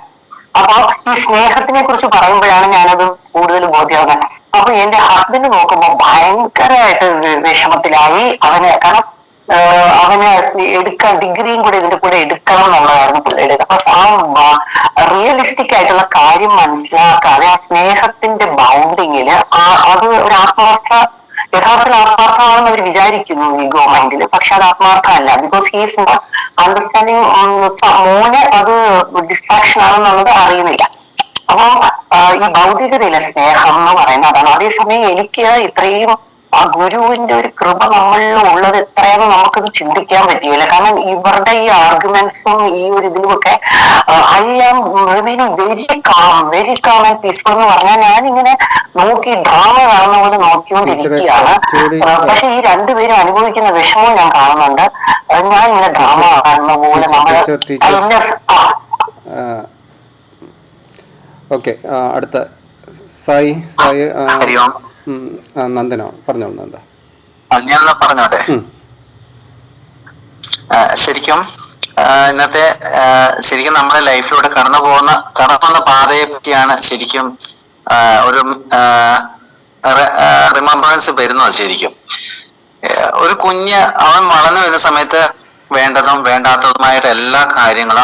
അപ്പൊ ഈ സ്നേഹത്തിനെ കുറിച്ച് പറയുമ്പോഴാണ് ഞാനത് കൂടുതൽ ബോധ്യമാകുന്നത്. അപ്പൊ എന്റെ ഹസ്ബൻഡ് നോക്കുമ്പോൾ ഭയങ്കരമായിട്ട് വിഷമത്തിലായി. കാരണം അവന് എടുക്കാൻ, ഡിഗ്രിയും കൂടെ ഇതിന്റെ കൂടെ എടുക്കണം എന്നുള്ളതായിരുന്നു പുള്ളിയുടെ. അപ്പൊ ആ റിയലിസ്റ്റിക് ആയിട്ടുള്ള കാര്യം മനസ്സിലാക്കാതെ ആ സ്നേഹത്തിന്റെ ബൗണ്ടിങ്ങില് അത് ഒരു യഥാർത്ഥത്തിൽ ആത്മാർത്ഥമാണെന്ന് അവർ വിചാരിക്കുന്നു ഈഗോ മൈൻഡിൽ. പക്ഷെ അത് ആത്മാർത്ഥമല്ല. Because he's not understanding. മോന് അത് ഡിസ്ട്രാക്ഷൻ ആണെന്നുള്ളത് അറിയുന്നില്ല. അപ്പം ഈ ഭൗതികതയിലെ സ്നേഹം എന്ന് പറയുന്നത് അതാണ്. അതേസമയം എനിക്ക് ഇത്രയും ആ ഗുരുവിന്റെ ഒരു കൃപ നമ്മളിൽ ഉള്ളത് എത്രയാണെന്ന് നമുക്കത് ചിന്തിക്കാൻ പറ്റിയില്ല. കാരണം ഇവരുടെ ഈ ആർഗ്യുമെന്റ്സും ഈ ഒരു ഇതിലുമൊക്കെ I am remaining very calm and peaceful എന്ന് പറഞ്ഞാൽ ഞാനിങ്ങനെ നോക്കി ഡ്രാമ കാണുന്ന പോലെ നോക്കിക്കൊണ്ടിരിക്കുകയാണ്. പക്ഷെ ഈ രണ്ടുപേരും അനുഭവിക്കുന്ന വിഷമവും ഞാൻ കാണുന്നുണ്ട്. ഞാൻ ഇങ്ങനെ ഡ്രാമ കാണുന്ന പോലെ നമ്മൾ ഓക്കെ. അടുത്ത സായി നന്ദനാണ്. പറഞ്ഞോളൂ നന്ദ. ഞാൻ പറഞ്ഞോട്ടെ. ശരിക്കും നമ്മുടെ ലൈഫിലൂടെ കടന്നു പോകുന്ന പാതയെ പറ്റിയാണ് ശരിക്കും ഒരു റിമംബറൻസ് വരുന്നത്. ശരിക്കും ഒരു കുഞ്ഞ് അവൻ വളർന്നു വരുന്ന സമയത്ത് വേണ്ടതും വേണ്ടാത്തതുമായിട്ട് എല്ലാ കാര്യങ്ങളും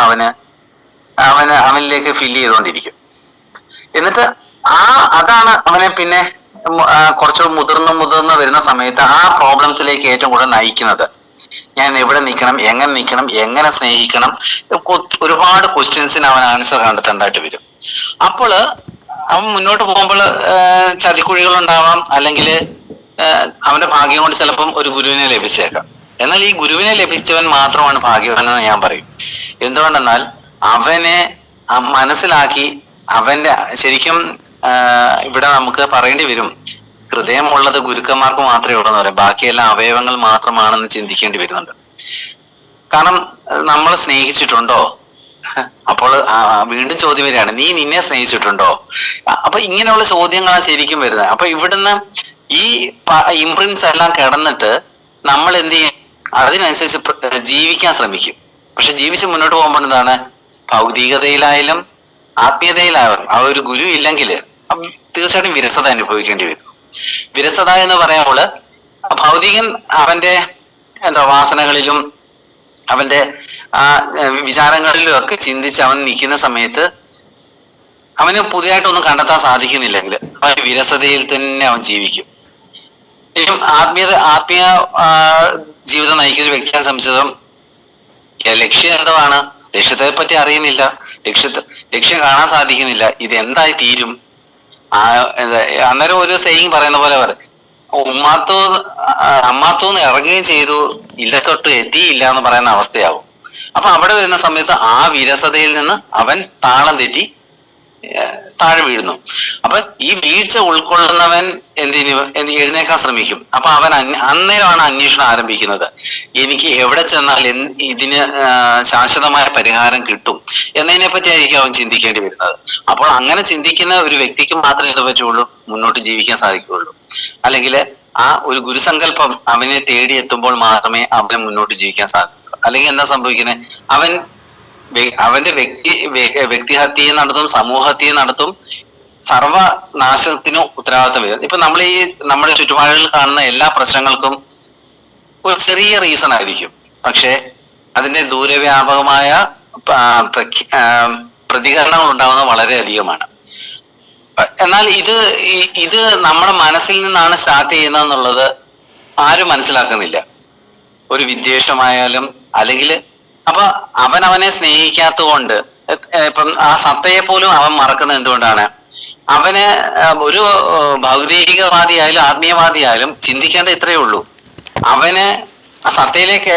അവനിലേക്ക് ഫില്ല് ചെയ്തുകൊണ്ടിരിക്കും. എന്നിട്ട് അതാണ് അവനെ പിന്നെ കുറച്ചുകൂടി മുതിർന്ന് വരുന്ന സമയത്ത് ആ പ്രോബ്ലംസിലേക്ക് ഏറ്റവും കൂടുതൽ നയിക്കുന്നത്. ഞാൻ എവിടെ നിൽക്കണം, എങ്ങനെ നിൽക്കണം, എങ്ങനെ സ്നേഹിക്കണം, ഒരുപാട് ക്വസ്റ്റ്യൻസിന് അവൻ ആൻസർ കണ്ടെത്തേണ്ടതായിട്ട് വരും. അപ്പോൾ അവൻ മുന്നോട്ട് പോകുമ്പോൾ ചതിക്കുഴികൾ ഉണ്ടാവാം, അല്ലെങ്കിൽ അവന്റെ ഭാഗ്യം കൊണ്ട് ചിലപ്പം ഒരു ഗുരുവിനെ ലഭിച്ചേക്കാം. എന്നാൽ ഈ ഗുരുവിനെ ലഭിച്ചവൻ മാത്രമാണ് ഭാഗ്യവാനെന്ന് ഞാൻ പറയും. എന്തുകൊണ്ടെന്നാൽ അവനെ മനസ്സിലാക്കി അവന്റെ ശരിക്കും ഇവിടെ നമുക്ക് പറയേണ്ടി വരും, ഹൃദയമുള്ളത് ഗുരുക്കന്മാർക്ക് മാത്രമേ ഉള്ളൂ എന്ന് പറയാം. ബാക്കിയെല്ലാം അവയവങ്ങൾ മാത്രമാണെന്ന് ചിന്തിക്കേണ്ടി വരുന്നുണ്ട്. കാരണം നമ്മൾ സ്നേഹിച്ചിട്ടുണ്ടോ? അപ്പോൾ വീണ്ടും ചോദ്യം വരികയാണ്, നീ നിന്നെ സ്നേഹിച്ചിട്ടുണ്ടോ? അപ്പൊ ഇങ്ങനെയുള്ള ചോദ്യങ്ങളാണ് ശരിക്കും വരുന്നത്. അപ്പൊ ഇവിടുന്ന് ഈ ഇംപ്രിൻസ് എല്ലാം കിടന്നിട്ട് നമ്മൾ എന്ത് ചെയ്യും? അതിനനുസരിച്ച് ജീവിക്കാൻ ശ്രമിക്കും. പക്ഷെ ജീവിച്ച് മുന്നോട്ട് പോകുമ്പോൾ എന്താണ്, ഭൗതികതയിലായാലും ആത്മീയതയിലായാലും ആ ഒരു ഗുരു ഇല്ലെങ്കിൽ തീർച്ചയായിട്ടും വിരസത അനുഭവിക്കേണ്ടി വരും. വിരസത എന്ന് പറയുമ്പോൾ ഭൗതികൻ അവന്റെ വാസനകളിലും അവന്റെ വിചാരങ്ങളിലും ഒക്കെ ചിന്തിച്ച് അവൻ നിൽക്കുന്ന സമയത്ത് അവന് പുതിയതായിട്ടൊന്നും കണ്ടെത്താൻ സാധിക്കുന്നില്ലെങ്കിൽ അവൻ വിരസതയിൽ തന്നെ അവൻ ജീവിക്കും. ആത്മീയ ജീവിതം നയിക്കുന്ന ഒരു വ്യക്തിയെ സംബന്ധിച്ചതും ലക്ഷ്യം എന്താണ്, ലക്ഷ്യത്തെ പറ്റി അറിയുന്നില്ല, ലക്ഷ്യം കാണാൻ സാധിക്കുന്നില്ല, ഇത് എന്തായി തീരും. അന്നേരം ഒരു സെയിങ് പറയുന്ന പോലെ അമ്മാത്തോന്ന് ഇറങ്ങുകയും ചെയ്തു, ഇല്ലത്തൊട്ട് എത്തിയില്ല എന്ന് പറയുന്ന അവസ്ഥയാവും. അപ്പൊ അവിടെ വരുന്ന സമയത്ത് ആ വിരസതയിൽ നിന്ന് അവൻ താളം തെറ്റി താഴെ വീഴുന്നു. അപ്പൊ ഈ വീഴ്ച ഉൾക്കൊള്ളുന്നവൻ എഴുന്നേക്കാൻ ശ്രമിക്കും. അപ്പൊ അവൻ അന്നേരമാണ് അന്വേഷണം ആരംഭിക്കുന്നത്. എനിക്ക് എവിടെ ചെന്നാൽ ഇതിന് ശാശ്വതമായ പരിഹാരം കിട്ടും എന്നതിനെ പറ്റി ആയിരിക്കും അവൻ ചിന്തിക്കേണ്ടി വരുന്നത്. അപ്പോൾ അങ്ങനെ ചിന്തിക്കുന്ന ഒരു വ്യക്തിക്ക് മാത്രമേ ഇത് പറ്റുള്ളൂ, മുന്നോട്ട് ജീവിക്കാൻ സാധിക്കുകയുള്ളൂ. അല്ലെങ്കിൽ ആ ഒരു ഗുരുസങ്കല്പം അവനെ തേടിയെത്തുമ്പോൾ മാത്രമേ അവനെ മുന്നോട്ട് ജീവിക്കാൻ സാധിക്കൂ. അല്ലെങ്കിൽ എന്താ സംഭവിക്കുന്നത്, അവന്റെ വ്യക്തിഹത്യയും നടത്തും, സമൂഹത്തെയും നടത്തും, സർവനാശത്തിനും ഉത്തരവാദിത്തം വരും. ഇപ്പൊ നമ്മൾ നമ്മുടെ ചുറ്റുപാടുകളിൽ കാണുന്ന എല്ലാ പ്രശ്നങ്ങൾക്കും ഒരു ചെറിയ റീസൺ ആയിരിക്കും, പക്ഷെ അതിന്റെ ദൂരവ്യാപകമായ പ്രതികരണങ്ങൾ ഉണ്ടാകുന്നത് വളരെ അധികമാണ്. എന്നാൽ ഇത് നമ്മുടെ മനസ്സിൽ നിന്നാണ് സ്റ്റാർട്ട് ചെയ്യുന്നതെന്നുള്ളത് ആരും മനസ്സിലാക്കുന്നില്ല. ഒരു വിദ്വേഷമായാലും അല്ലെങ്കിൽ അപ്പൊ അവനെ സ്നേഹിക്കാത്തത് കൊണ്ട് ഇപ്പം ആ സത്തയെ പോലും അവൻ മറക്കുന്നത് എന്തുകൊണ്ടാണ്? അവന് ഒരു ഭൗതികവാദിയായാലും ആത്മീയവാദിയായാലും ചിന്തിക്കേണ്ട ഇത്രയേ ഉള്ളൂ, അവന് സത്തയിലേക്ക്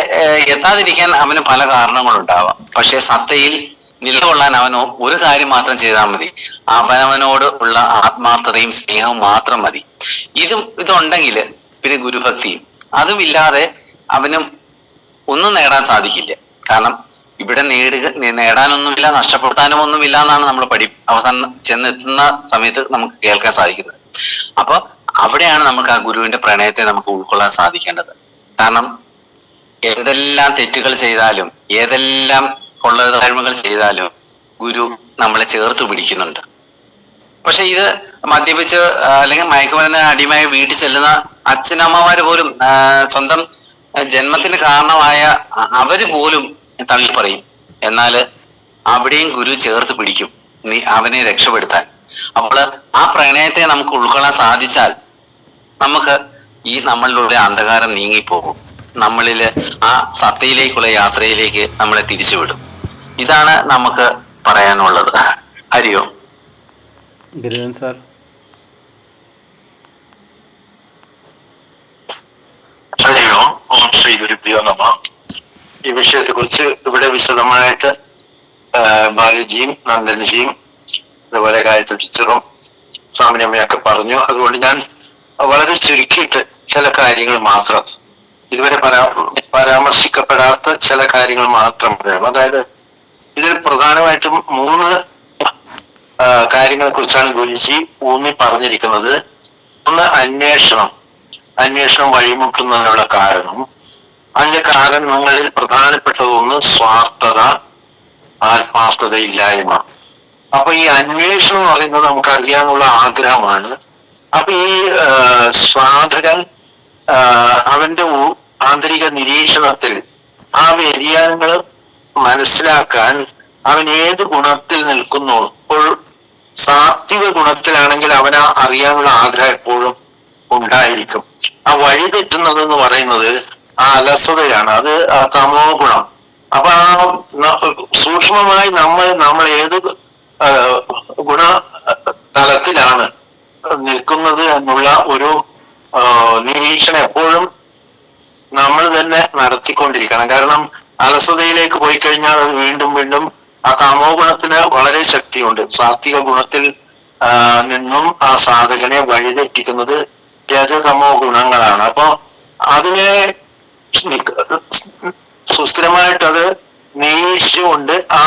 എത്താതിരിക്കാൻ അവന് പല കാരണങ്ങളുണ്ടാവാം. പക്ഷെ സത്തയിൽ നിലകൊള്ളാൻ അവനോ ഒരു കാര്യം മാത്രം ചെയ്താൽ മതി, അവനവനോട് ഉള്ള ആത്മാർത്ഥതയും സ്നേഹവും മാത്രം മതി. ഇതുണ്ടെങ്കിൽ പിന്നെ ഗുരുഭക്തിയും അതുമില്ലാതെ അവനും ഒന്നും നേടാൻ സാധിക്കില്ല. കാരണം ഇവിടെ നേടാനൊന്നുമില്ല, നഷ്ടപ്പെടുത്താനും ഒന്നുമില്ല എന്നാണ് നമ്മൾ അവസാനം ചെന്നെത്തുന്ന സമയത്ത് നമുക്ക് കേൾക്കാൻ സാധിക്കുന്നത്. അപ്പൊ അവിടെയാണ് നമുക്ക് ആ ഗുരുവിന്റെ പ്രണയത്തെ നമുക്ക് ഉൾക്കൊള്ളാൻ സാധിക്കേണ്ടത്. കാരണം ഏതെല്ലാം തെറ്റുകൾ ചെയ്താലും ഏതെല്ലാം കൊള്ളരുതായ്മകൾ ചെയ്താലും ഗുരു നമ്മളെ ചേർത്ത് പിടിക്കുന്നുണ്ട്. പക്ഷെ ഇത് മദ്യപിച്ച് അല്ലെങ്കിൽ മയക്കുമരുന്നിന് അടിമയായി വീട്ടിൽ ചെല്ലുന്ന അച്ഛനമ്മമാര് പോലും സ്വന്തം ജന്മത്തിന് കാരണമായ അവര് പോലും തള്ളിപ്പറയും. എന്നാൽ അവിടെയും ഗുരു ചേർത്ത് പിടിക്കും അവനെ രക്ഷപ്പെടുത്താൻ. അപ്പോൾ ആ പ്രണയത്തെ നമുക്ക് ഉൾക്കൊള്ളാൻ സാധിച്ചാൽ നമുക്ക് ഈ നമ്മളിലൂടെ അന്ധകാരം നീങ്ങിപ്പോകും, നമ്മളില് ആ സത്തയിലേക്കുള്ള യാത്രയിലേക്ക് നമ്മളെ തിരിച്ചുവിടും. ഇതാണ് നമുക്ക് പറയാനുള്ളത്. ഹരിയോ ഗിരിധൻ സാർ. ഹരിയോ, ഓം ശ്രീ ഗുരുഭ്യോ നമ. ഈ വിഷയത്തെ കുറിച്ച് ഇവിടെ വിശദമായിട്ട് ബാലുജിയും നന്ദൻജിയും അതുപോലെ ഗായത്രി ടീച്ചറും സ്വാമിനിയമ്മയൊക്കെ പറഞ്ഞു. അതുകൊണ്ട് ഞാൻ വളരെ ചുരുക്കിയിട്ട് ചില കാര്യങ്ങൾ മാത്രം, ഇതുവരെ പരാമർശിക്കപ്പെടാത്ത ചില കാര്യങ്ങൾ മാത്രം പറയാം. അതായത് ഇതിൽ പ്രധാനമായിട്ടും 3 കാര്യങ്ങളെ കുറിച്ചാണ് ഗുരുജി ഊന്നി പറഞ്ഞിരിക്കുന്നത്. ഒന്ന് അന്വേഷണം വഴിമുട്ടുന്നതിനുള്ള കാരണം. അതിന്റെ കാരണങ്ങളിൽ പ്രധാനപ്പെട്ടതൊന്ന് സ്വാർത്ഥത, ആത്മാർത്ഥതയില്ലായ്മ. അപ്പൊ ഈ അന്വേഷണം എന്ന് പറയുന്നത് നമുക്കറിയാനുള്ള ആഗ്രഹമാണ്. അപ്പൊ ഈ സാധകൻ അവന്റെ ആന്തരിക നിരീക്ഷണത്തിൽ ആ വ്യതിയാനങ്ങൾ മനസ്സിലാക്കാൻ അവൻ ഏത് ഗുണത്തിൽ നിൽക്കുന്നു. ഇപ്പോൾ സാത്വിക ഗുണത്തിലാണെങ്കിൽ അവന് അറിയാനുള്ള ആഗ്രഹം എപ്പോഴും ഉണ്ടായിരിക്കും. ആ വഴി തെറ്റുന്നത് എന്ന് പറയുന്നത് ആ അലസതയാണ്, അത് തമോ ഗുണം. അപ്പൊ ആ സൂക്ഷ്മമായി നമ്മൾ ഏത് ഗുണ തലത്തിലാണ് നിൽക്കുന്നത് എന്നുള്ള ഒരു നിരീക്ഷണം എപ്പോഴും നമ്മൾ തന്നെ നടത്തിക്കൊണ്ടിരിക്കണം. കാരണം അലസതയിലേക്ക് പോയി കഴിഞ്ഞാൽ അത് വീണ്ടും വീണ്ടും ആ തമോ ഗുണത്തിന് വളരെ ശക്തിയുണ്ട്. സാത്വിക ഗുണത്തിൽ നിന്നും ആ സാധകനെ വഴിതെറ്റിക്കുന്നത് രജതമോ ഗുണങ്ങളാണ്. അപ്പൊ അതിനെ സുസ്ഥിരമായിട്ട് അത് നിരീക്ഷിച്ചുകൊണ്ട് ആ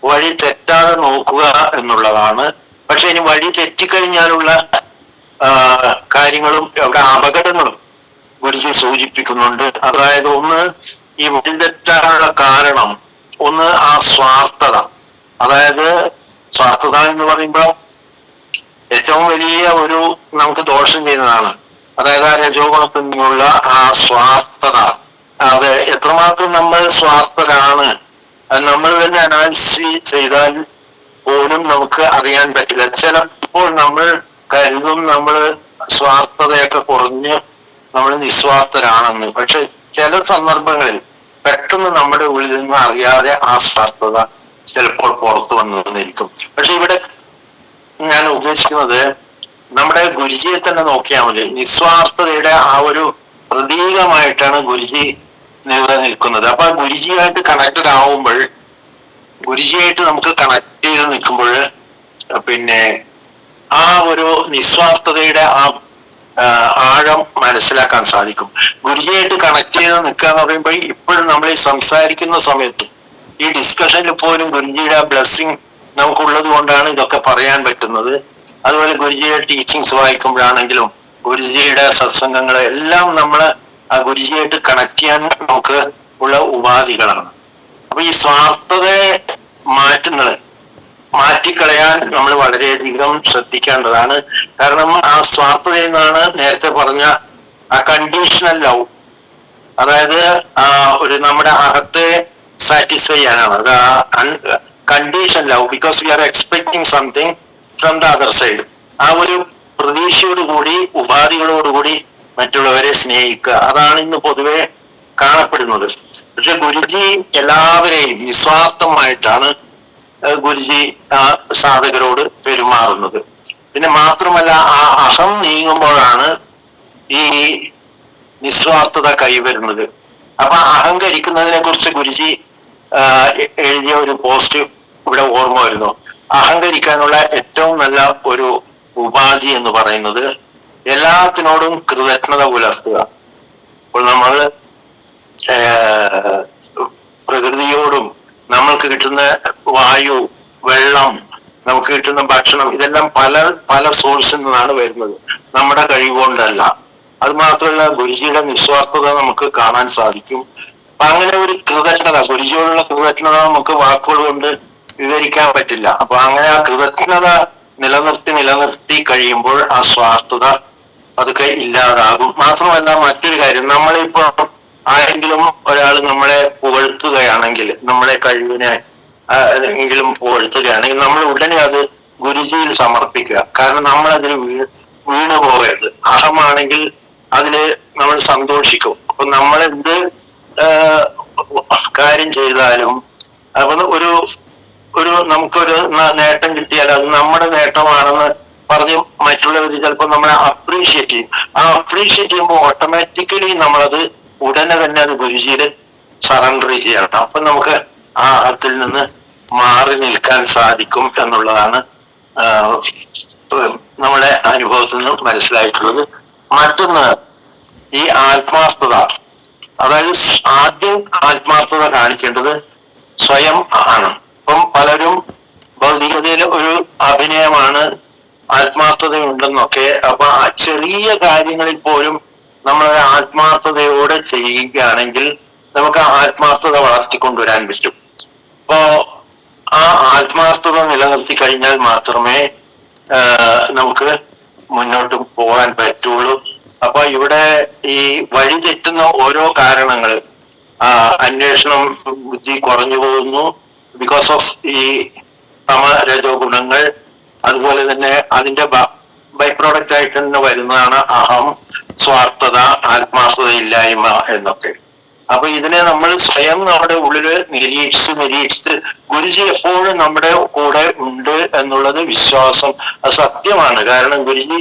വഴി തെറ്റാതെ നോക്കുക എന്നുള്ളതാണ്. പക്ഷെ ഇനി വഴി തെറ്റിക്കഴിഞ്ഞാലുള്ള കാര്യങ്ങളും അവിടെ അപകടങ്ങളും ഗുരുജി സൂചിപ്പിക്കുന്നുണ്ട്. അതായത് ഒന്ന് ഈ വഴി തെറ്റാനുള്ള കാരണം, ഒന്ന് ആ സ്വാർത്ഥത. അതായത് സ്വാർത്ഥത എന്ന് പറയുമ്പോൾ ഏറ്റവും വലിയ ഒരു നമുക്ക് ദോഷം ചെയ്യുന്നതാണ്. അതായത് ആ രജോ ഗുണത്തിൽ നിന്നുള്ള ആ സ്വാർത്ഥത, അത് എത്രമാത്രം നമ്മൾ സ്വാർത്ഥരാണ് നമ്മൾ തന്നെ അനാലിസിസ് ചെയ്താൽ പോലും നമുക്ക് അറിയാൻ പറ്റില്ല. ചിലപ്പോൾ നമ്മൾ കരുതും നമ്മൾ സ്വാർത്ഥതയൊക്കെ കുറഞ്ഞ് നമ്മൾ നിസ്വാർത്ഥരാണെന്ന്. പക്ഷെ ചില സന്ദർഭങ്ങളിൽ പെട്ടെന്ന് നമ്മുടെ ഉള്ളിൽ നിന്ന് അറിയാതെ ആ സ്വാർത്ഥത ചിലപ്പോൾ പുറത്തു വന്നിരിക്കും. പക്ഷെ ഇവിടെ ഞാൻ ഉദ്ദേശിക്കുന്നത് നമ്മുടെ ഗുരുജിയെ തന്നെ നോക്കിയാൽ മതി. നിസ്വാർത്ഥതയുടെ ആ ഒരു പ്രതീകമായിട്ടാണ് ഗുരുജി നിലനിൽക്കുന്നത്. അപ്പൊ ഗുരുജിയായിട്ട് കണക്റ്റഡ് ആവുമ്പോൾ, ഗുരുജിയായിട്ട് നമുക്ക് കണക്ട് ചെയ്ത് നിൽക്കുമ്പോൾ പിന്നെ ആ ഒരു നിസ്വാർത്ഥതയുടെ ആ ആഴം മനസ്സിലാക്കാൻ സാധിക്കും. ഗുരുജിയായിട്ട് കണക്ട് ചെയ്ത് നിൽക്കുക എന്ന് പറയുമ്പോൾ ഇപ്പോഴും നമ്മൾ ഈ സംസാരിക്കുന്ന സമയത്ത് ഈ ഡിസ്കഷനിൽ പോലും ഗുരുജിയുടെ ബ്ലെസ്സിങ് നമുക്കുള്ളത് കൊണ്ടാണ് ഇതൊക്കെ പറയാൻ പറ്റുന്നത്. അതുപോലെ ഗുരുജിയുടെ ടീച്ചിങ്സ് വായിക്കുമ്പോഴാണെങ്കിലും ഗുരുജിയുടെ സത്സംഗങ്ങൾ എല്ലാം നമ്മള് ആ ഗുരുജിയായിട്ട് കണക്ട് ചെയ്യാൻ നമുക്ക് ഉള്ള ഉപാധികളാണ്. അപ്പൊ ഈ സ്വാർത്ഥതയെ മാറ്റിക്കളയാൻ നമ്മൾ വളരെയധികം ശ്രദ്ധിക്കേണ്ടതാണ്. കാരണം ആ സ്വാർത്ഥതയിൽ നിന്നാണ് നേരത്തെ പറഞ്ഞ ആ കണ്ടീഷണൽ ലവ്, അതായത് ഒരു നമ്മുടെ അകത്തെ സാറ്റിസ്ഫൈ ചെയ്യാനാണ്. അത് condition love, because we are expecting something from the other side. ആ ഒരു പ്രതീക്ഷയോടുകൂടി ഉപാധികളോടുകൂടി മറ്റുള്ളവരെ സ്നേഹിക്കുക, അതാണ് ഇന്ന് പൊതുവെ കാണപ്പെടുന്നത്. പക്ഷെ ഗുരുജി എല്ലാവരെയും നിസ്വാർത്ഥമായിട്ടാണ് ഗുരുജി സാധകരോട് പെരുമാറുന്നത്. പിന്നെ മാത്രമല്ല ആ അഹം നീങ്ങുമ്പോഴാണ് ഈ നിസ്വാർത്ഥത കൈവരുന്നത്. അപ്പൊ അഹങ്കരിക്കുന്നതിനെ കുറിച്ച് ഗുരുജി എഴുതിയ ഒരു പോസ്റ്റ് ഇവിടെ ഓർമ്മ വരുന്നു. അഹങ്കരിക്കാനുള്ള ഏറ്റവും നല്ല ഒരു ഉപാധി എന്ന് പറയുന്നത് എല്ലാത്തിനോടും കൃതജ്ഞത പുലർത്തുക. അപ്പോൾ നമ്മൾ പ്രകൃതിയോടും നമ്മൾക്ക് കിട്ടുന്ന വായു, വെള്ളം, നമുക്ക് കിട്ടുന്ന ഭക്ഷണം, ഇതെല്ലാം പല പല സോഴ്സിൽ നിന്നാണ് വരുന്നത്, നമ്മുടെ കഴിവുകൊണ്ടല്ല. അത് മാത്രമല്ല ഗുരുജിയുടെ നിസ്വാർത്ഥത നമുക്ക് കാണാൻ സാധിക്കും. അപ്പൊ അങ്ങനെ ഒരു കൃതജ്ഞത, ഗുരുജിയോടുള്ള കൃതജ്ഞത നമുക്ക് വാക്കുകൾ കൊണ്ട് വിവരിക്കാൻ പറ്റില്ല. അപ്പൊ അങ്ങനെ ആ കൃതജ്ഞത നിലനിർത്തി കഴിയുമ്പോൾ ആ സ്വാർത്ഥത അതൊക്കെ ഇല്ലാതാകും. മാത്രമല്ല മറ്റൊരു കാര്യം, നമ്മളിപ്പോ ആരെങ്കിലും ഒരാൾ നമ്മളെ പുകഴ്ത്തുകയാണെങ്കിൽ, നമ്മളെ കഴിവിനെ എങ്കിലും പുകഴ്ത്തുകയാണെങ്കിൽ നമ്മൾ ഉടനെ അത് ഗുരുജിയിൽ സമർപ്പിക്കുക. കാരണം നമ്മൾ അതിൽ വീണു പോകരുത്. അഹമാണെങ്കിൽ അതില് നമ്മൾ സന്തോഷിക്കും. അപ്പൊ നമ്മൾ എന്ത് കാര്യം ചെയ്താലും അപ്പൊ ഒരു നമുക്കൊരു നേട്ടം കിട്ടിയാൽ അത് നമ്മുടെ നേട്ടമാണെന്ന് പറഞ്ഞ് മറ്റുള്ളവർ ചിലപ്പോൾ നമ്മളെ അപ്രീഷിയേറ്റ് ചെയ്യും. ആ അപ്രീഷിയേറ്റ് ചെയ്യുമ്പോൾ ഓട്ടോമാറ്റിക്കലി നമ്മളത് ഉടനെ തന്നെ അത് ഗുരുജിയിൽ സറണ്ടർ ചെയ്യണം. അപ്പൊ നമുക്ക് ആ അതിൽ നിന്ന് മാറി നിൽക്കാൻ സാധിക്കും എന്നുള്ളതാണ് നമ്മുടെ അനുഭവത്തിൽ നിന്ന് മനസ്സിലായിട്ടുള്ളത്. മറ്റൊന്ന് ഈ ആത്മാർത്ഥത, അതായത് ആദ്യം ആത്മാർത്ഥത കാണിക്കേണ്ടത് സ്വയം ആണ്. ഇപ്പം പലരും ഭൗതികതയിൽ ഒരു അഭിനയമാണ്, ആത്മാർത്ഥതയുണ്ടെന്നൊക്കെ. അപ്പൊ ആ ചെറിയ കാര്യങ്ങളിൽ പോലും നമ്മൾ ആത്മാർത്ഥതയോടെ ചെയ്യുകയാണെങ്കിൽ നമുക്ക് ആത്മാർത്ഥത വളർത്തിക്കൊണ്ടുവരാൻ പറ്റും. അപ്പോ ആ ആത്മാർത്ഥത നിലനിർത്തി കഴിഞ്ഞാൽ മാത്രമേ നമുക്ക് മുന്നോട്ട് പോകാൻ പറ്റുള്ളൂ. അപ്പൊ ഇവിടെ ഈ വഴി തെറ്റുന്ന ഓരോ കാരണങ്ങൾ, അന്വേഷണം ബുദ്ധി കുറഞ്ഞു പോകുന്നു ബിക്കോസ് ഓഫ് ഈ രജോ ഗുണങ്ങൾ. അതുപോലെ തന്നെ അതിന്റെ ബൈ പ്രോഡക്റ്റ് ആയിട്ട് തന്നെ വരുന്നതാണ് അഹം, സ്വാർത്ഥത, ആത്മാർത്ഥത ഇല്ലായ്മ എന്നൊക്കെ. അപ്പൊ ഇതിനെ നമ്മൾ സ്വയം നമ്മുടെ ഉള്ളില് നിരീക്ഷിച്ച് ഗുരുജി എപ്പോഴും നമ്മുടെ കൂടെ ഉണ്ട് എന്നുള്ളത് വിശ്വാസം, അത് സത്യമാണ്. കാരണം ഗുരുജി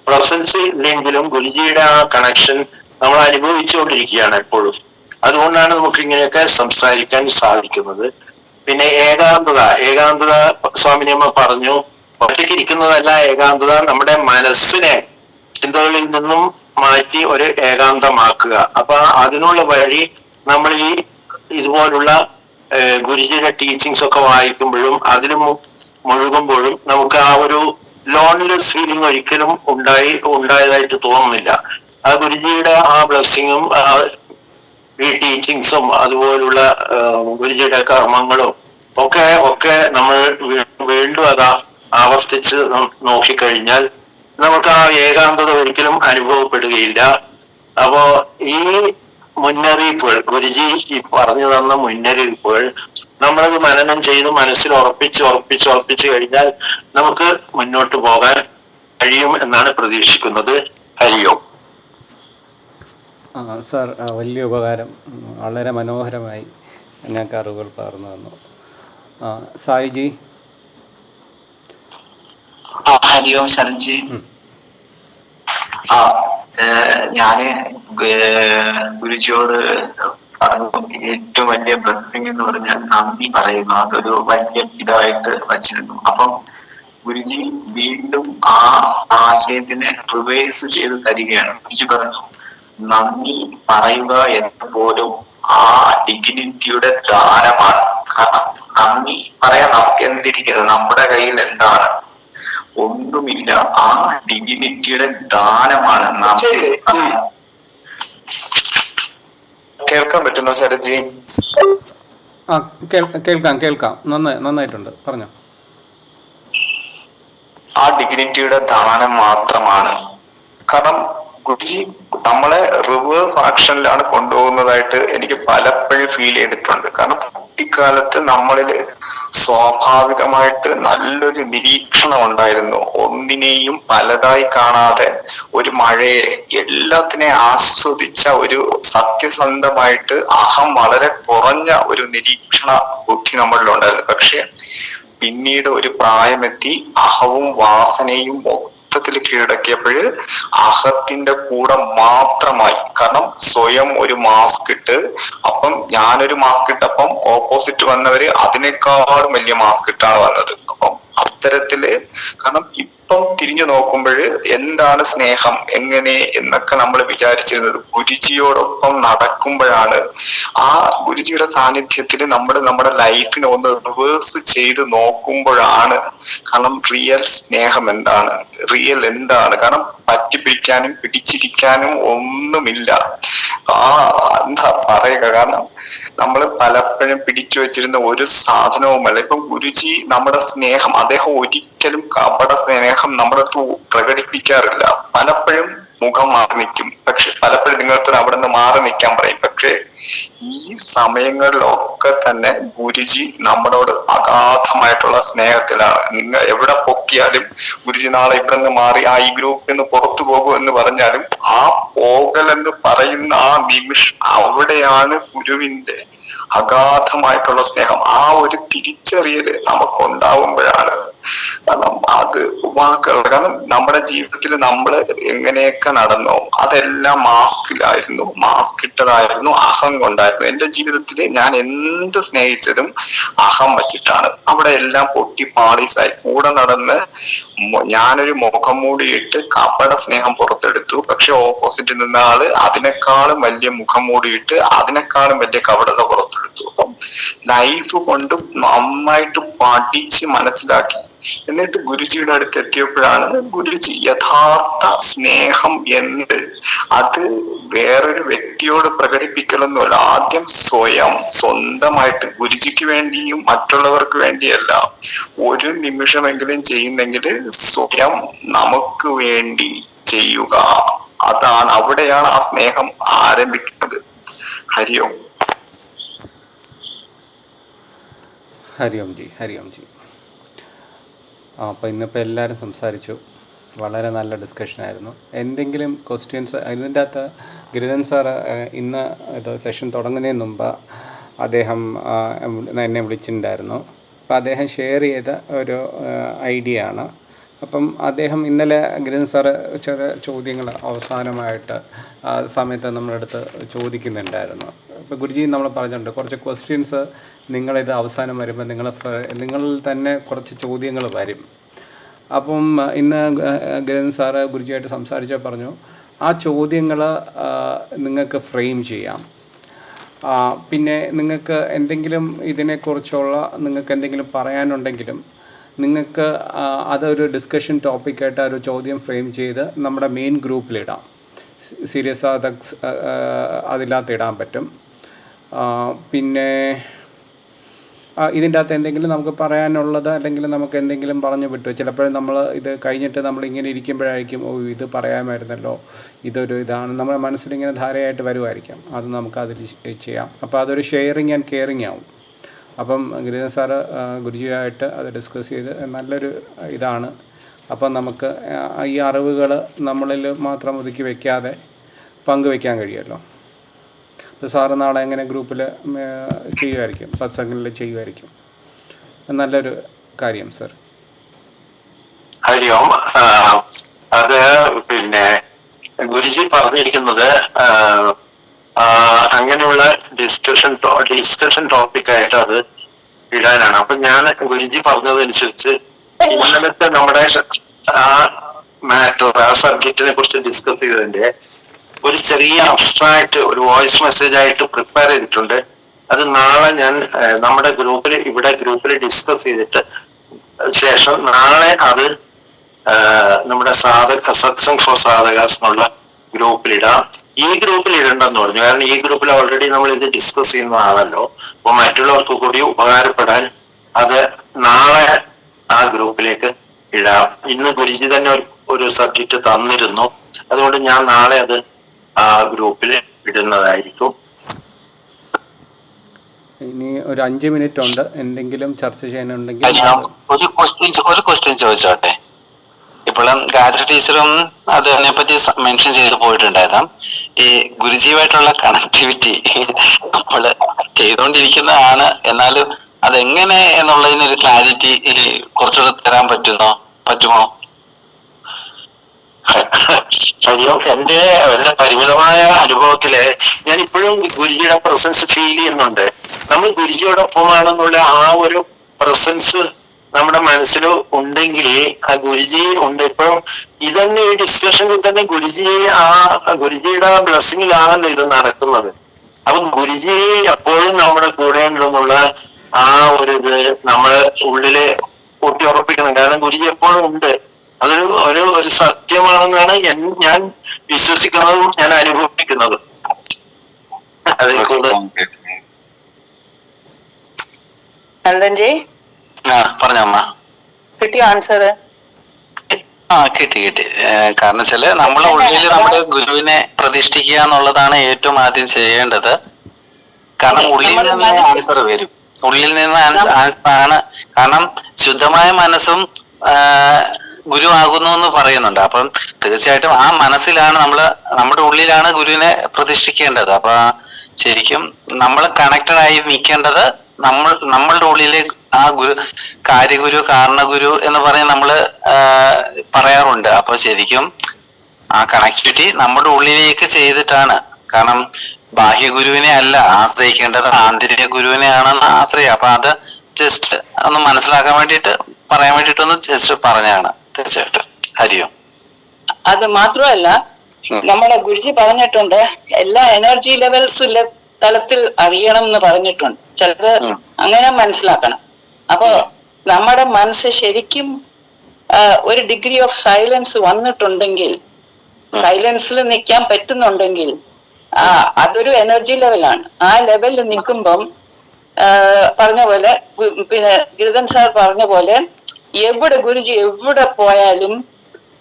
പ്രസൻസ് ഇല്ലെങ്കിലും ഗുരുജിയുടെ ആ കണക്ഷൻ നമ്മൾ അനുഭവിച്ചുകൊണ്ടിരിക്കുകയാണ് എപ്പോഴും. അതുകൊണ്ടാണ് നമുക്ക് ഇങ്ങനെയൊക്കെ സംസാരിക്കാൻ സാധിക്കുന്നത്. പിന്നെ ഏകാന്തത സ്വാമിനിയമ്മ പറഞ്ഞു, ഒറ്റയ്ക്ക് ഇരിക്കുന്നതല്ല ഏകാന്തത, നമ്മുടെ മനസ്സിനെ ചിന്തകളിൽ നിന്നും മാറ്റി ഒരു ഏകാന്തമാക്കുക. അപ്പൊ അതിനുള്ള വഴി നമ്മൾ ഈ ഇതുപോലുള്ള ഗുരുജിയുടെ ടീച്ചിങ്സ് ഒക്കെ വായിക്കുമ്പോഴും അതിലും മുഴുകുമ്പോഴും നമുക്ക് ആ ഒരു ലോൺലെസ് ഫീലിംഗ് ഒരിക്കലും ഉണ്ടായതായിട്ട് തോന്നുന്നില്ല. ആ ഗുരുജിയുടെ ആ ബ്ലെസ്സിങ്ങും ഈ ടീച്ചിങ്സും അതുപോലുള്ള ഗുരുജിയുടെ കർമ്മങ്ങളും ഒക്കെ നമ്മൾ വീണ്ടും അത് ആവർത്തിച്ച് നോക്കിക്കഴിഞ്ഞാൽ നമുക്ക് ആ ഏകാന്തത ഒരിക്കലും അനുഭവപ്പെടുകയില്ല. അപ്പോ ഈ മുന്നറിയിപ്പുകൾ, ഗുരുജി ഈ പറഞ്ഞു തന്ന മുന്നറിയിപ്പുകൾ നമ്മളത് മനനം ചെയ്ത് മനസ്സിൽ ഉറപ്പിച്ച് കഴിഞ്ഞാൽ നമുക്ക് മുന്നോട്ട് പോകാൻ കഴിയും എന്നാണ് പ്രതീക്ഷിക്കുന്നത്. ഹരിയോം. സാർ, വലിയ ഉപകാരം, വളരെ മനോഹരമായി ഞങ്ങൾക്ക് അറിവുകൾ പകർന്നു തന്നു. സായിജി. ഹരിയോം ശരൺജി. ഞാന് ഗുരുജിയോട് പറഞ്ഞു, ഏറ്റവും വലിയ ബ്ലെസ്സിങ് എന്ന് പറഞ്ഞാൽ നന്ദി പറയുന്നു. അതൊരു വലിയ ഇതായിട്ട് വച്ചിരുന്നു. അപ്പം ഗുരുജി വീണ്ടും ആ ആശയത്തിനെ റിവേഴ്സ് ചെയ്ത് തരികയാണ്. ഗുരുജി പറഞ്ഞു, നന്ദി പറയുക എന്ന് പോലും ആ ഡിഗ്നിറ്റിയുടെ ദാനമാണ്. കാരണം നന്ദി പറയാൻ നമുക്ക് എന്തിരിക്കുന്നത്, നമ്മുടെ കയ്യിൽ എന്താണ്, ഒന്നുമില്ല. ആ ഡിഗ്നിറ്റിയുടെ ദാനമാണ്. കേൾക്കാൻ പറ്റുന്നോ ശരജി? കേൾക്കാം. നന്നായിട്ടുണ്ട്, പറഞ്ഞോ. ആ ഡിഗ്നിറ്റിയുടെ ദാനം മാത്രമാണ്. കാരണം ഗുരുജി നമ്മളെ റിവേഴ്സ് ആക്ഷനിലാണ് കൊണ്ടുപോകുന്നതായിട്ട് എനിക്ക് പലപ്പോഴും ഫീൽ ചെയ്തിട്ടുണ്ട്. കാരണം കുട്ടിക്കാലത്ത് നമ്മളില് സ്വാഭാവികമായിട്ട് നല്ലൊരു നിരീക്ഷണം ഉണ്ടായിരുന്നു. ഒന്നിനെയും പലതായി കാണാതെ ഒരു മഴയെ എല്ലാത്തിനെയും ആസ്വദിച്ച ഒരു സത്യസന്ധമായിട്ട് അഹം വളരെ കുറഞ്ഞ ഒരു നിരീക്ഷണ ബുദ്ധി നമ്മളിലുണ്ടായിരുന്നു. പക്ഷെ പിന്നീട് ഒരു പ്രായമെത്തി അഹവും വാസനയും മൊത്തത്തിൽ കീഴടക്കിയപ്പോൾ അഹത്തിന്റെ കൂടെ മാത്രമായി. കാരണം സ്വയം ഒരു മാസ്ക് ഇട്ട്, അപ്പം ഞാനൊരു മാസ്ക് ഇട്ടപ്പം ഓപ്പോസിറ്റ് വന്നവര് അതിനേക്കാളും വലിയ മാസ്ക് ഇട്ടാണ് വന്നത്. അപ്പം അത്തരത്തില്, കാരണം ഇപ്പം തിരിഞ്ഞു നോക്കുമ്പോൾ എന്താണ് സ്നേഹം, എങ്ങനെ എന്നൊക്കെ നമ്മൾ വിചാരിച്ചിരുന്നത് ഗുരുജിയോടൊപ്പം നടക്കുമ്പോഴാണ്. ആ ഗുരുജിയുടെ സാന്നിധ്യത്തിൽ നമ്മൾ നമ്മുടെ ലൈഫിനെ ഒന്ന് റിവേഴ്സ് ചെയ്ത് നോക്കുമ്പോഴാണ് കാരണം റിയൽ സ്നേഹം എന്താണ്, റിയൽ എന്താണ്. കാരണം പറ്റിപ്പിടിക്കാനും പിടിച്ചിരിക്കാനും ഒന്നുമില്ല. എന്താ പറയുക, കാരണം നമ്മൾ പലപ്പോഴും പിടിച്ചു വെച്ചിരുന്ന ഒരു സാധനവുമല്ല. ഇപ്പം ഗുരുജി നമ്മുടെ സ്നേഹം, അദ്ദേഹം ഒരിക്കലും കപട സ്നേഹം നമ്മുടെ അടുത്ത് പ്രകടിപ്പിക്കാറില്ല. പലപ്പോഴും മുഖം മാറി നിൽക്കും, പക്ഷെ പലപ്പോഴും നിങ്ങൾക്ക് അവിടെ നിന്ന് മാറി നിൽക്കാൻ പറയും. പക്ഷെ ഈ സമയങ്ങളിലൊക്കെ തന്നെ ഗുരുജി നമ്മളോട് അഗാധമായിട്ടുള്ള സ്നേഹത്തിലാണ്. നിങ്ങൾ എവിടെ പൊക്കിയാലും ഗുരുജി നാളെ ഇവിടെ നിന്ന് മാറി ഈ ഗ്രൂപ്പിൽ നിന്ന് പുറത്തു പോകും എന്ന് പറഞ്ഞാലും ആ പോകൽ എന്ന് പറയുന്ന ആ നിമിഷം, അവിടെയാണ് ഗുരുവിന്റെ അഗാധമായിട്ടുള്ള സ്നേഹം. ആ ഒരു തിരിച്ചറിയല് നമുക്കുണ്ടാവുമ്പോഴാണ് കാരണം അത് വാക്കുകൾ. കാരണം നമ്മുടെ ജീവിതത്തിൽ നമ്മൾ എങ്ങനെയൊക്കെ നടന്നോ അതെല്ലാം മാസ്കിലായിരുന്നു, മാസ്ക് ഇട്ടതായിരുന്നു, അഹം കൊണ്ടായിരുന്നു. എന്റെ ജീവിതത്തിൽ ഞാൻ എന്ത് സ്നേഹിച്ചതും അഹം വച്ചിട്ടാണ്. അവിടെ എല്ലാം പൊട്ടി പാളീസായി. കൂടെ നടന്ന് ഞാനൊരു മുഖം മൂടിയിട്ട് കപട സ്നേഹം പുറത്തെടുത്തു. പക്ഷെ ഓപ്പോസിറ്റ് നിന്ന ആള് അതിനേക്കാളും വലിയ മുഖം മൂടിയിട്ട് അതിനേക്കാളും വലിയ കപടത പുറത്തെടുത്തു. അപ്പം ലൈഫ് കൊണ്ട് നന്നായിട്ട് പഠിച്ച് മനസ്സിലാക്കി. എന്നിട്ട് ഗുരുജിയുടെ അടുത്ത് എത്തിയപ്പോഴാണ് ഗുരുജി യഥാർത്ഥ സ്നേഹം എന്ത്, അത് വേറൊരു വ്യക്തിയോട് പ്രകടിപ്പിക്കലൊന്നുമല്ല. ആദ്യം സ്വന്തമായിട്ട് ഗുരുജിക്ക് വേണ്ടിയും മറ്റുള്ളവർക്ക് വേണ്ടിയല്ല, ഒരു നിമിഷമെങ്കിലും ചെയ്യുന്നെങ്കിൽ സ്വയം നമുക്ക് വേണ്ടി ചെയ്യുക. അതാണ്, അവിടെയാണ് ആ സ്നേഹം ആരംഭിക്കുന്നത്. ഹരി ഓം. ഹരി ഓം ജി, ഹരി ഓം ജി. അപ്പോൾ ഇന്നിപ്പോൾ എല്ലാവരും സംസാരിച്ചു. വളരെ നല്ല ഡിസ്കഷനായിരുന്നു. എന്തെങ്കിലും ക്വസ്റ്റ്യൻസ് ഇതിൻ്റെ അകത്ത് ഗിരിധൻ സാറ് ഇന്ന് ഇത് സെഷൻ തുടങ്ങുന്നതിന് മുമ്പ് അദ്ദേഹം എന്നെ വിളിച്ചിട്ടുണ്ടായിരുന്നു. അപ്പോൾ അദ്ദേഹം ഷെയർ ചെയ്ത ഒരു ഐഡിയ ആണ്. അപ്പം അദ്ദേഹം ഇന്നലെ ഗിരിധൻ സാറ് ചില ചോദ്യങ്ങൾ അവസാനമായിട്ട് സമയത്ത് നമ്മുടെ അടുത്ത് ചോദിക്കുന്നുണ്ടായിരുന്നു. ഇപ്പോൾ ഗുരുജി നമ്മൾ പറഞ്ഞിട്ടുണ്ട് കുറച്ച് ക്വസ്റ്റ്യൻസ് നിങ്ങളിത് അവസാനം വരുമ്പോൾ നിങ്ങളിൽ തന്നെ കുറച്ച് ചോദ്യങ്ങൾ വരും. അപ്പം ഇന്ന് ഗിരിധൻ സാറ് ഗുരുജിയായിട്ട് സംസാരിച്ചാൽ പറഞ്ഞു ആ ചോദ്യങ്ങൾ നിങ്ങൾക്ക് ഫ്രെയിം ചെയ്യാം. പിന്നെ നിങ്ങൾക്ക് എന്തെങ്കിലും ഇതിനെക്കുറിച്ചുള്ള നിങ്ങൾക്ക് എന്തെങ്കിലും പറയാനുണ്ടെങ്കിലും നിങ്ങൾക്ക് അതൊരു ഡിസ്കഷൻ ടോപ്പിക്കായിട്ട് ഒരു ചോദ്യം ഫ്രെയിം ചെയ്ത് നമ്മുടെ മെയിൻ ഗ്രൂപ്പിലിടാം. സീരിയസ് അതിനകത്ത് ഇടാൻ പറ്റും. പിന്നെ ഇതിൻ്റെ അകത്ത് എന്തെങ്കിലും നമുക്ക് പറയാനുള്ളത് അല്ലെങ്കിൽ നമുക്ക് എന്തെങ്കിലും പറഞ്ഞു വിട്ടു, ചിലപ്പോഴും നമ്മൾ ഇത് കഴിഞ്ഞിട്ട് നമ്മളിങ്ങനെ ഇരിക്കുമ്പോഴായിരിക്കും ഇത് പറയാമായിരുന്നല്ലോ, ഇതാണ് നമ്മുടെ മനസ്സിലിങ്ങനെ ധാരയായിട്ട് വരുമായിരിക്കാം. അത് നമുക്ക് അതിൽ ചെയ്യാം. അപ്പോൾ അതൊരു ഷെയറിങ് ആൻഡ് കെയറിങ് ആവും. അപ്പം ഗിരിധൻ സാറ് ഗുരുജിയായിട്ട് അത് ഡിസ്കസ് ചെയ്ത് നല്ലൊരു ഇതാണ്. അപ്പം നമുക്ക് ഈ അറിവുകൾ നമ്മളിൽ മാത്രം ഒതുക്കി വയ്ക്കാതെ പങ്കുവയ്ക്കാൻ കഴിയുമല്ലോ. ഇപ്പോൾ സാറ് നാളെ എങ്ങനെ ഗ്രൂപ്പിൽ ചെയ്യുമായിരിക്കും, സത്സംഗങ്ങളിൽ ചെയ്യുമായിരിക്കും. നല്ലൊരു കാര്യം സർ. ഹരി ഓം. അത് പിന്നെ ഗുരുജി പറഞ്ഞിരിക്കുന്നത് അങ്ങനെയുള്ള ഡിസ്കഷൻ ടോപ്പിക്കായിട്ട് അത് ഇടാനാണ്. അപ്പൊ ഞാൻ ഗുരുജി പറഞ്ഞതനുസരിച്ച് ഇന്നലത്തെ നമ്മുടെ മാറ്റർ സബ്ജക്റ്റിനെ കുറിച്ച് ഡിസ്കസ് ചെയ്തതിന്റെ ഒരു ചെറിയ അബ്സ്ട്രാക്ട് ഒരു വോയിസ് മെസ്സേജ് ആയിട്ട് പ്രിപ്പയർ ചെയ്തിട്ടുണ്ട്. അത് നാളെ ഞാൻ നമ്മുടെ ഗ്രൂപ്പിൽ ഡിസ്കസ് ചെയ്തിട്ട് ശേഷം നാളെ അത് നമ്മുടെ സത്സംഗ് ഫോർ സാധകാസ് എന്നുള്ള ഗ്രൂപ്പിലിടാം. ഈ ഗ്രൂപ്പിൽ ഇടണ്ടെന്ന് പറഞ്ഞു. കാരണം ഈ ഗ്രൂപ്പിൽ ഓൾറെഡി നമ്മൾ ഇത് ഡിസ്കസ് ചെയ്യുന്നതാണല്ലോ. അപ്പൊ മറ്റുള്ളവർക്ക് കൂടി ഉപകാരപ്പെടാൻ അത് നാളെ ആ ഗ്രൂപ്പിലേക്ക് ഇടാം. ഇന്ന് ഗുരുജി തന്നെ ഒരു സബ്ജക്റ്റ് തന്നിരുന്നു. അതുകൊണ്ട് ഞാൻ നാളെ അത് ആ ഗ്രൂപ്പിൽ ഇടുന്നതായിരിക്കും. ഇനി ഒരു 5 മിനിറ്റ് ഉണ്ട്. എന്തെങ്കിലും ചർച്ച ചെയ്യാനുണ്ടെങ്കിൽ ഒരു ക്വസ്റ്റ്യൻ ചോദിച്ചോട്ടെ. ഇപ്പോഴും ഗായത്രി ടീച്ചറും അതിനെപ്പറ്റി മെൻഷൻ ചെയ്ത് പോയിട്ടുണ്ടായിരുന്നു. ഈ ഗുരുജിയുമായിട്ടുള്ള കണക്ടിവിറ്റി നമ്മൾ ചെയ്തുകൊണ്ടിരിക്കുന്നതാണ്, എന്നാലും അതെങ്ങനെ എന്നുള്ളതിനൊരു ക്ലാരിറ്റി കുറച്ചുകൂടെ തരാൻ പറ്റുമോ? അയ്യോ, എന്റെ പരിമിതമായ അനുഭവത്തില് ഞാൻ ഇപ്പോഴും ഗുരുജിയുടെ പ്രസൻസ് ഫീൽ ചെയ്യുന്നുണ്ട്. നമ്മൾ ഗുരുജിയോടൊപ്പമാണെന്നുള്ള ആ ഒരു പ്രസൻസ് നമ്മുടെ മനസ്സിൽ ഉണ്ടെങ്കിൽ ആ ഗുരുജി ഉണ്ട്. ഇപ്പോഴും ഇതന്നെ ഈ ഡിസ്കഷനിൽ തന്നെ ഗുരുജിയുടെ ബ്ലെസ്സിങ്ങിലാണല്ലോ ഇത് നടക്കുന്നത്. അപ്പൊ ഗുരുജി എപ്പോഴും നമ്മുടെ കൂടെ ഉണ്ടെന്നുള്ള ആ ഒരു ഇത് നമ്മള് ഉള്ളില് ഊട്ടി ഉറപ്പിക്കണം. കാരണം ഗുരുജി എപ്പോഴും ഉണ്ട്. അതൊരു ഒരു സത്യമാണെന്നാണ് ഞാൻ വിശ്വസിക്കുന്നതും ഞാൻ അനുഭവിക്കുന്നതും. അതിൽ കൂടുതൽ നന്ദൻജി പറഞ്ഞമ്മ. കിട്ടിയ ആൻസർ? കിട്ടി. കാരണം വെച്ചാല് നമ്മളെ ഉള്ളിൽ നമ്മുടെ ഗുരുവിനെ പ്രതിഷ്ഠിക്കുക എന്നുള്ളതാണ് ഏറ്റവും ആദ്യം ചെയ്യേണ്ടത്. കാരണം ഉള്ളിൽ നിന്ന് ആൻസർ വരും. ഉള്ളിൽ നിന്ന് ആൻസർ ആണ്. കാരണം ശുദ്ധമായ മനസ്സും ഗുരു ആകുന്നു എന്ന് പറയുന്നുണ്ട്. അപ്പം തീർച്ചയായിട്ടും ആ മനസ്സിലാണ് നമ്മുടെ ഉള്ളിലാണ് ഗുരുവിനെ പ്രതിഷ്ഠിക്കേണ്ടത്. അപ്പൊ ശരിക്കും നമ്മൾ കണക്റ്റഡ് ആയി നിൽക്കേണ്ടത് നമ്മളുടെ ഉള്ളിലെ ആ കാര്യഗുരു, കാരണഗുരു എന്ന് പറഞ്ഞ് നമ്മള് പറയാറുണ്ട്. അപ്പൊ ശരിക്കും ആ കണക്ടിവിറ്റി നമ്മുടെ ഉള്ളിലേക്ക് ചെയ്തിട്ടാണ്. കാരണം ബാഹ്യഗുരുവിനെ അല്ല ആശ്രയിക്കേണ്ടത്, ആന്തരിക ഗുരുവിനെയാണെന്ന് ആശ്രയം. അപ്പൊ അത് ജസ്റ്റ് ഒന്ന് മനസ്സിലാക്കാൻ വേണ്ടിയിട്ട് പറയാൻ വേണ്ടിയിട്ടൊന്ന് ജസ്റ്റ് പറഞ്ഞാണ്. തീർച്ചയായിട്ടും. ഹരിയോ. അത് മാത്രമല്ല, നമ്മുടെ ഗുരുജി പറഞ്ഞിട്ടുണ്ട് എല്ലാ എനർജി ലെവൽസ് തലത്തിൽ അറിയണം എന്ന് പറഞ്ഞിട്ടുണ്ട്. ചിലത് അങ്ങനെ മനസ്സിലാക്കണം. അപ്പൊ നമ്മുടെ മനസ്സ് ശരിക്കും ഒരു ഡിഗ്രി ഓഫ് സൈലൻസ് വന്നിട്ടുണ്ടെങ്കിൽ, സൈലൻസിൽ നിൽക്കാൻ പറ്റുന്നുണ്ടെങ്കിൽ അതൊരു എനർജി ലെവലാണ്. ആ ലെവലിൽ നിൽക്കുമ്പം പറഞ്ഞ പോലെ, പിന്നെ ഗിരിധൻ സാർ പറഞ്ഞ പോലെ, ഗുരുജി എവിടെ പോയാലും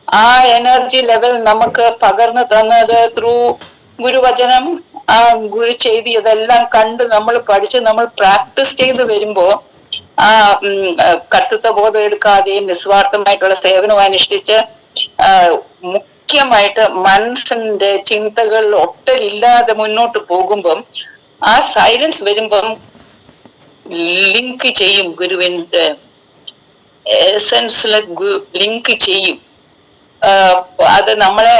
ആ എനർജി ലെവൽ നമുക്ക് പകർന്നു തന്നത് ത്രൂ ഗുരുവചനം, ആ ഗുരു ചെയ്തിയതെല്ലാം കണ്ട് നമ്മൾ പഠിച്ച് നമ്മൾ പ്രാക്ടീസ് ചെയ്ത് വരുമ്പോ ആ കർത്തൃത്വ ബോധം എടുക്കാതെയും നിസ്വാർത്ഥമായിട്ടുള്ള സേവനം അനുഷ്ഠിച്ച് മുഖ്യമായിട്ട് മനസ്സിന്റെ ചിന്തകൾ ഒട്ടലില്ലാതെ മുന്നോട്ട് പോകുമ്പം ആ സൈലൻസ് വരുമ്പം ലിങ്ക് ചെയ്യും, ഗുരുവിന്റെ എസൻസിലെ ലിങ്ക് ചെയ്യും. അത് നമ്മളെ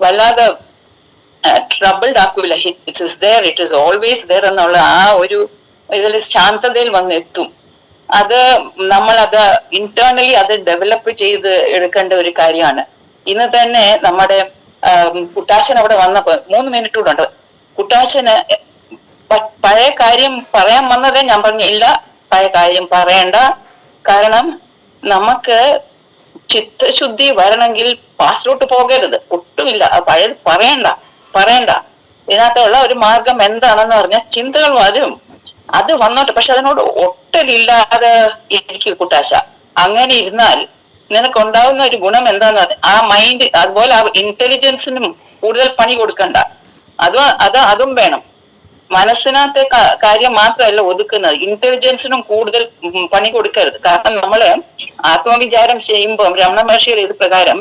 വല്ലാതെ ട്രബിൾഡ് ആക്കൂല. It is there, it is always there എന്നുള്ള ആ ഒരു ഇതിൽ ശാന്തതയിൽ വന്നെത്തും. അത് നമ്മളത് ഇന്റേണലി അത് ഡെവലപ്പ് ചെയ്ത് എടുക്കേണ്ട ഒരു കാര്യമാണ്. ഇന്ന് തന്നെ നമ്മുടെ കുട്ടാശൻ അവിടെ വന്നപ്പോ 3 മിനിറ്റ് കൂടെ ഉണ്ട്. കുട്ടാശന് പഴയ കാര്യം പറയാൻ വന്നതേ ഞാൻ പറഞ്ഞു, ഇല്ല പഴയ കാര്യം പറയണ്ട. കാരണം നമുക്ക് ചിത്തശുദ്ധി വരണമെങ്കിൽ പാസ്റ്റിലോട്ട് പോകരുത്, ഒട്ടുമില്ല. പഴയത് പറയണ്ട. ഇതിനകത്തുള്ള ഒരു മാർഗം എന്താണെന്ന് പറഞ്ഞാൽ ചിന്തകൾ വരും, അത് വന്നോട്ടെ. പക്ഷെ അതിനോട് ഒട്ടലില്ലാതെ എനിക്ക് കുട്ടാശ. അങ്ങനെ ഇരുന്നാൽ നിനക്കുണ്ടാവുന്ന ഒരു ഗുണം എന്താന്ന് പറഞ്ഞാൽ ആ മൈൻഡ്, അതുപോലെ ആ ഇന്റലിജൻസിനും കൂടുതൽ പണി കൊടുക്കണ്ട. അതും വേണം. മനസ്സിനകത്തെ കാര്യം മാത്രമല്ല ഒതുക്കുന്നത്, ഇന്റലിജൻസിനും കൂടുതൽ പണി കൊടുക്കരുത്. കാരണം നമ്മള് ആത്മവിചാരം ചെയ്യുമ്പോൾ രമണ മഹർഷിയുടെ ഇത് പ്രകാരം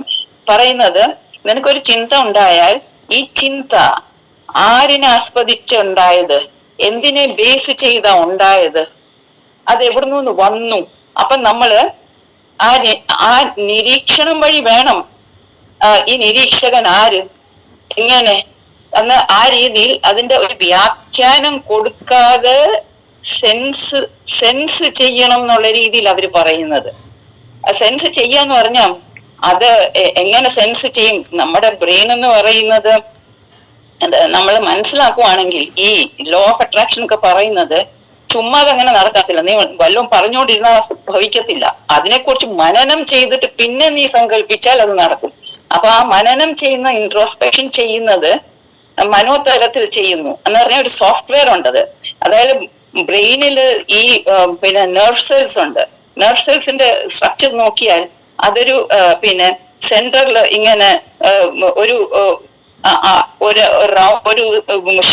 പറയുന്നത്, നിനക്കൊരു ചിന്ത ഉണ്ടായാൽ ഈ ചിന്ത ആരിനെ ആസ്പദിച്ചുണ്ടായത്, എന്തിനെ ബേസ് ചെയ്താ ഉണ്ടായത്, അത് എവിടുന്ന് വന്നു. അപ്പൊ നമ്മള് ആ നിരീക്ഷണം വഴി വേണം ഈ നിരീക്ഷകൻ ആര്, എങ്ങനെ എന്ന് ആ രീതിയിൽ അതിന്റെ ഒരു വ്യാഖ്യാനം കൊടുക്കാതെ സെൻസ് ചെയ്യണം എന്നുള്ള രീതിയിൽ അവര് പറയുന്നത്. സെൻസ് ചെയ്യാന്ന് പറഞ്ഞാൽ അത് എങ്ങനെ സെൻസ് ചെയ്യും? നമ്മുടെ ബ്രെയിൻ എന്ന് പറയുന്നത് നമ്മൾ മനസ്സിലാക്കുവാണെങ്കിൽ ഈ ലോ ഓഫ് അട്രാക്ഷൻ ഒക്കെ പറയുന്നത് ചുമ്മാ അതങ്ങനെ നടക്കത്തില്ല. നീ വല്ലതും പറഞ്ഞുകൊണ്ടിരുന്ന ഭവിക്കത്തില്ല. അതിനെക്കുറിച്ച് മനനം ചെയ്തിട്ട് പിന്നെ നീ സങ്കല്പിച്ചാൽ അത് നടക്കും. അപ്പൊ ആ മനനം ചെയ്യുന്ന, ഇൻട്രോസ്പെക്ഷൻ ചെയ്യുന്നത് മനോതലത്തിൽ ചെയ്യുന്നു എന്ന് പറഞ്ഞ ഒരു സോഫ്റ്റ്വെയർ ഉണ്ടത്. അതായത് ബ്രെയിനില് ഈ പിന്നെ നെർവ് സെൽസ് ഉണ്ട്. നെർവ് സെൽസിന്റെ സ്ട്രക്ചർ നോക്കിയാൽ അതൊരു പിന്നെ സെന്ററിൽ ഇങ്ങനെ ഒരു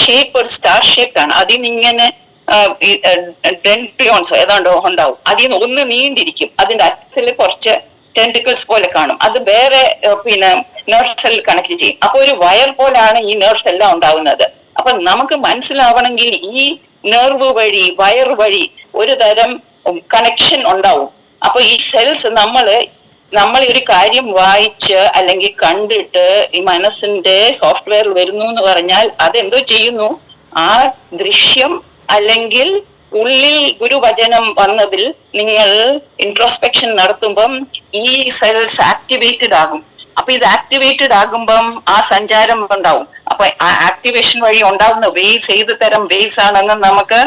ഷേപ്പ്, ഒരു സ്റ്റാർ ഷേപ്പ് ആണ്. അതിന് ഇങ്ങനെ ഡെൻട്രിയോൺസ് ഏതാണ്ടോ ഉണ്ടാവും. അതിൽ നിന്ന് ഒന്ന് നീണ്ടിരിക്കും, അതിന്റെ അറ്റത്തിൽ കുറച്ച് ടെന്റിക്കിൾസ് പോലെ കാണും. അത് വേറെ പിന്നെ നെർവ് സെൽ കണക്ട് ചെയ്യും. അപ്പൊ ഒരു വയർ പോലെയാണ് ഈ നെർവ്സ് എല്ലാം ഉണ്ടാവുന്നത്. അപ്പൊ നമുക്ക് മനസ്സിലാവണമെങ്കിൽ ഈ നെർവ് വഴി, വയർ വഴി ഒരു തരം കണക്ഷൻ ഉണ്ടാവും. അപ്പൊ ഈ സെൽസ് നമ്മള് നമ്മൾ ഒരു കാര്യം വായിച്ച് അല്ലെങ്കിൽ കണ്ടിട്ട് ഈ മനസ്സിന്റെ സോഫ്റ്റ്വെയർ വരുന്നു എന്ന് പറഞ്ഞാൽ അതെന്തോ ചെയ്യുന്നു, ആ ദൃശ്യം അല്ലെങ്കിൽ ഉള്ളിൽ ഗുരുവചനം വന്നതിൽ നിങ്ങൾ ഇൻട്രോസ്പെക്ഷൻ നടത്തുമ്പം ഈ സെൽസ് ആക്ടിവേറ്റഡ് ആകും. അപ്പൊ ഇത് ആക്ടിവേറ്റഡ് ആകുമ്പം ആ സഞ്ചാരം ഉണ്ടാവും. അപ്പൊ ആ ആക്ടിവേഷൻ വഴി ഉണ്ടാകുന്ന വേവ്സ് ഏത് തരം വേവ്സ് ആണെന്ന് നമുക്ക്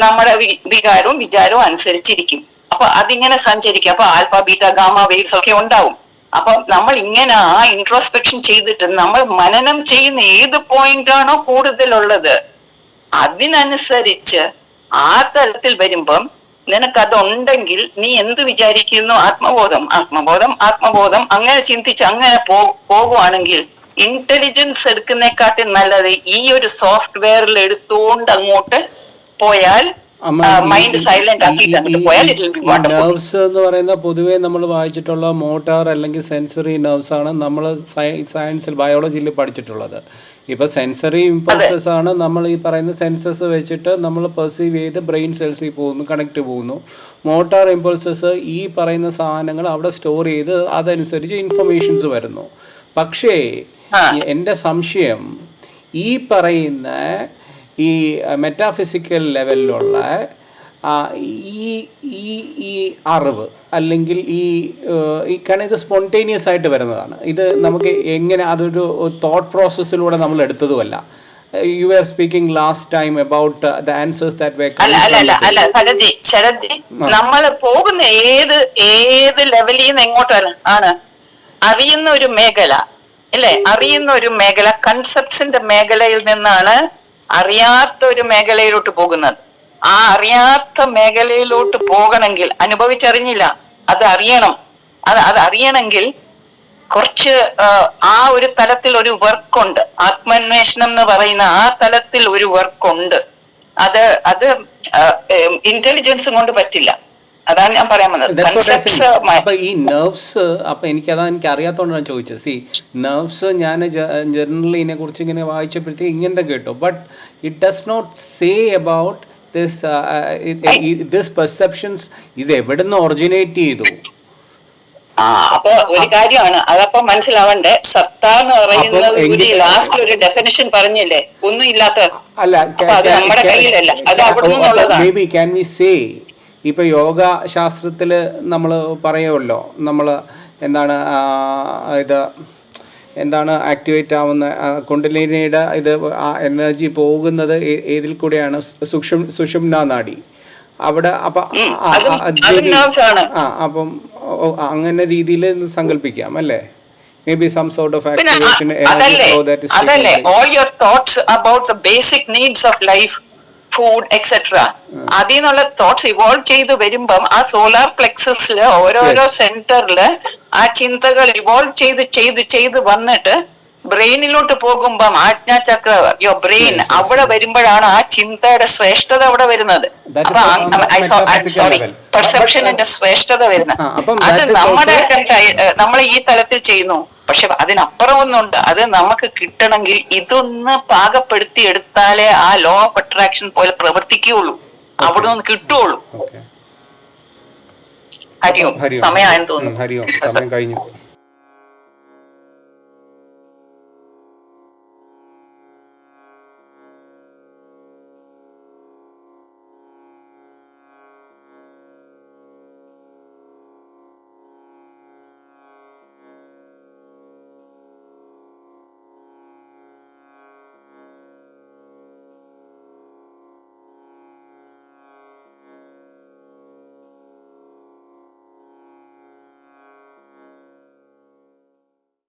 നമ്മുടെ വികാരവും വിചാരവും അനുസരിച്ചിരിക്കും. അപ്പൊ അതിങ്ങനെ സഞ്ചരിക്കും. അപ്പൊ ആൽഫ ബീറ്റ ഗാമ വേവ്സ് ഒക്കെ ഉണ്ടാവും. അപ്പൊ നമ്മൾ ഇങ്ങനെ ആ ഇൻട്രോസ്പെക്ഷൻ ചെയ്തിട്ട് നമ്മൾ മനനം ചെയ്യുന്ന ഏത് പോയിന്റ് ആണോ കൂടുതലുള്ളത് അതിനനുസരിച്ച് ആ തലത്തിൽ വരുമ്പം നിനക്കതുണ്ടെങ്കിൽ നീ എന്ത് വിചാരിക്കുന്നു, ആത്മബോധം ആത്മബോധം ആത്മബോധം അങ്ങനെ ചിന്തിച്ച് അങ്ങനെ പോകുവാണെങ്കിൽ ഇന്റലിജൻസ് എടുക്കുന്നേക്കാട്ടി നല്ലത് ഈ ഒരു സോഫ്റ്റ്വെയറിൽ എടുത്തുകൊണ്ട് അങ്ങോട്ട് പോയാൽ മൈൻഡ് സൈലന്റ് ആക്കിയിട്ട് അങ്ങോട്ട് പോയാൽ it will be wonderful. Nerves എന്ന് പറയുന്ന പൊതുവേ നമ്മൾ വായിച്ചിട്ടുള്ള മോട്ടോർ അല്ലെങ്കിൽ സെൻസറി നെർവ്സ് ആണ് നമ്മൾ സയൻസിൽ ബയോളജിയിൽ പഠിച്ചിട്ടുള്ളത്. ഇപ്പൊ സെൻസറി ഇമ്പൾസസ് ആണ് നമ്മൾ ഈ പറയുന്ന സെൻസസ് വെച്ചിട്ട് നമ്മൾ പെർസീവ് ചെയ്ത് ബ്രെയിൻ സെൽസിൽ പോകുന്നു, കണക്ട് പോകുന്നു. മോട്ടോർ ഇമ്പൾസസ് ഈ പറയുന്ന സാധനങ്ങൾ അവിടെ സ്റ്റോർ ചെയ്ത് അതനുസരിച്ച് ഇൻഫർമേഷൻസ് വരുന്നു. പക്ഷേ എൻ്റെ സംശയം ഈ പറയുന്ന ഈ മെറ്റാഫിസിക്കൽ ലെവലിലുള്ള ഈ അറിവ് അല്ലെങ്കിൽ ഈ കാരണം ഇത് സ്പോണ്ടേനിയസ് ആയിട്ട് വരുന്നതാണ്. ഇത് നമുക്ക് എങ്ങനെ അതൊരു തോട്ട് പ്രോസസ്സിലൂടെ നമ്മൾ എടുത്തതുമല്ല. You are speaking last time about the answers that way. അല്ല ശരത്ജി നമ്മൾ പോകുന്ന ഏത് ലെവലിൽ നിന്ന് എങ്ങോട്ടാണ് ആണ് അറിയുന്ന ഒരു മേഖല അല്ലെ, അറിയുന്ന ഒരു മേഖല കൺസെപ്റ്റ്സിന്റെ മേഖലയിൽ നിന്നാണ് അറിയാത്ത ഒരു മേഖലയിലോട്ട് പോകുന്നത്. ആ അറിയാത്ത മേഖലയിലോട്ട് പോകണമെങ്കിൽ അനുഭവിച്ചറിഞ്ഞില്ല, അത് അറിയണം. അത് അറിയണമെങ്കിൽ കുറച്ച് ആ ഒരു തലത്തിൽ ഒരു വർക്കുണ്ട്. ആത്മാന്വേഷണം എന്ന് പറയുന്ന ആ തലത്തിൽ ഒരു വർക്കുണ്ട്. അത് ഇന്റലിജൻസ് കൊണ്ട് പറ്റില്ല. അതാണ് ഞാൻ പറയാൻ വന്നത്. അപ്പൊ ഈ നെർവ്സ്, അപ്പൊ എനിക്ക് അറിയാത്തോണ്ടാണ് ചോദിച്ചത്. സി നെർവ്സ് ഞാൻ ജനറലി ഇതിനെ കുറിച്ച് ഇങ്ങനെ വായിച്ചപ്പോഴത്തേക്ക് ഇങ്ങനത്തെ കേട്ടു. But it does not say about this perceptions. ഇത് എവിടുന്ന് ഒറിജിനേറ്റ് ചെയ്തു? അപ്പൊ ഒരു കാര്യമാണ് അതപ്പൊ മനസ്സിലാവണ്ടേ. സത്ത എന്ന് പറയുന്നത് ലാസ്റ്റ് ഒരു ഡെഫിനിഷൻ പറഞ്ഞില്ലേ, ഒന്നും ഇല്ലാത്ത. അല്ല, അത് നമ്മുടെ കയ്യിലല്ല, അത് അവിടെ നിന്നുള്ളതാണ്. May be can we say ഇപ്പൊ യോഗ ശാസ്ത്രത്തില് നമ്മൾ പറയുമല്ലോ, നമ്മൾ എന്താണ് ആക്ടിവേറ്റ് ആവുന്ന കുണ്ടലിനിയുടെ ഇത് എനർജി പോകുന്നത് ഏതിൽ കൂടെയാണ്? സുഷുമ്നാ നാഡി അവിടെ. അപ്പം അങ്ങനെ രീതിയിൽ സങ്കല്പിക്കാം അല്ലേ? May be some sort of activation energy flow that is. അതല്ലേ all your thoughts about the basic needs of life, food etc. അതിൽ നിന്നുള്ള തോട്ട്സ് ഇവോൾവ് ചെയ്ത് വരുമ്പം ആ സോളാർ പ്ലെക്സസില് ഓരോരോ സെന്ററില് ആ ചിന്തകൾ ഇവോൾവ് ചെയ്ത് വന്നിട്ട് ബ്രെയിനിലോട്ട് പോകുമ്പം ആജ്ഞാചക്ര യോ ബ്രെയിൻ അവിടെ വരുമ്പോഴാണ് ആ ചിന്തയുടെ ശ്രേഷ്ഠത അവിടെ വരുന്നത്. അപ്പൊ പെർസെപ്ഷനിന്റെ ശ്രേഷ്ഠത വരുന്നത്. അത് നമ്മൾ ഈ തലത്തിൽ ചെയ്യുന്നു. പക്ഷെ അതിനപ്പുറം ഒന്നുണ്ട്. അത് നമുക്ക് കിട്ടണമെങ്കിൽ ഇതൊന്ന് പാകപ്പെടുത്തി എടുത്താലേ ആ ലോ ഓഫ് അട്രാക്ഷൻ പോലെ പ്രവർത്തിക്കുകയുള്ളൂ, അവിടെ നിന്ന് കിട്ടുള്ളൂ. ഹരിയോം. സമയം കഴിഞ്ഞു.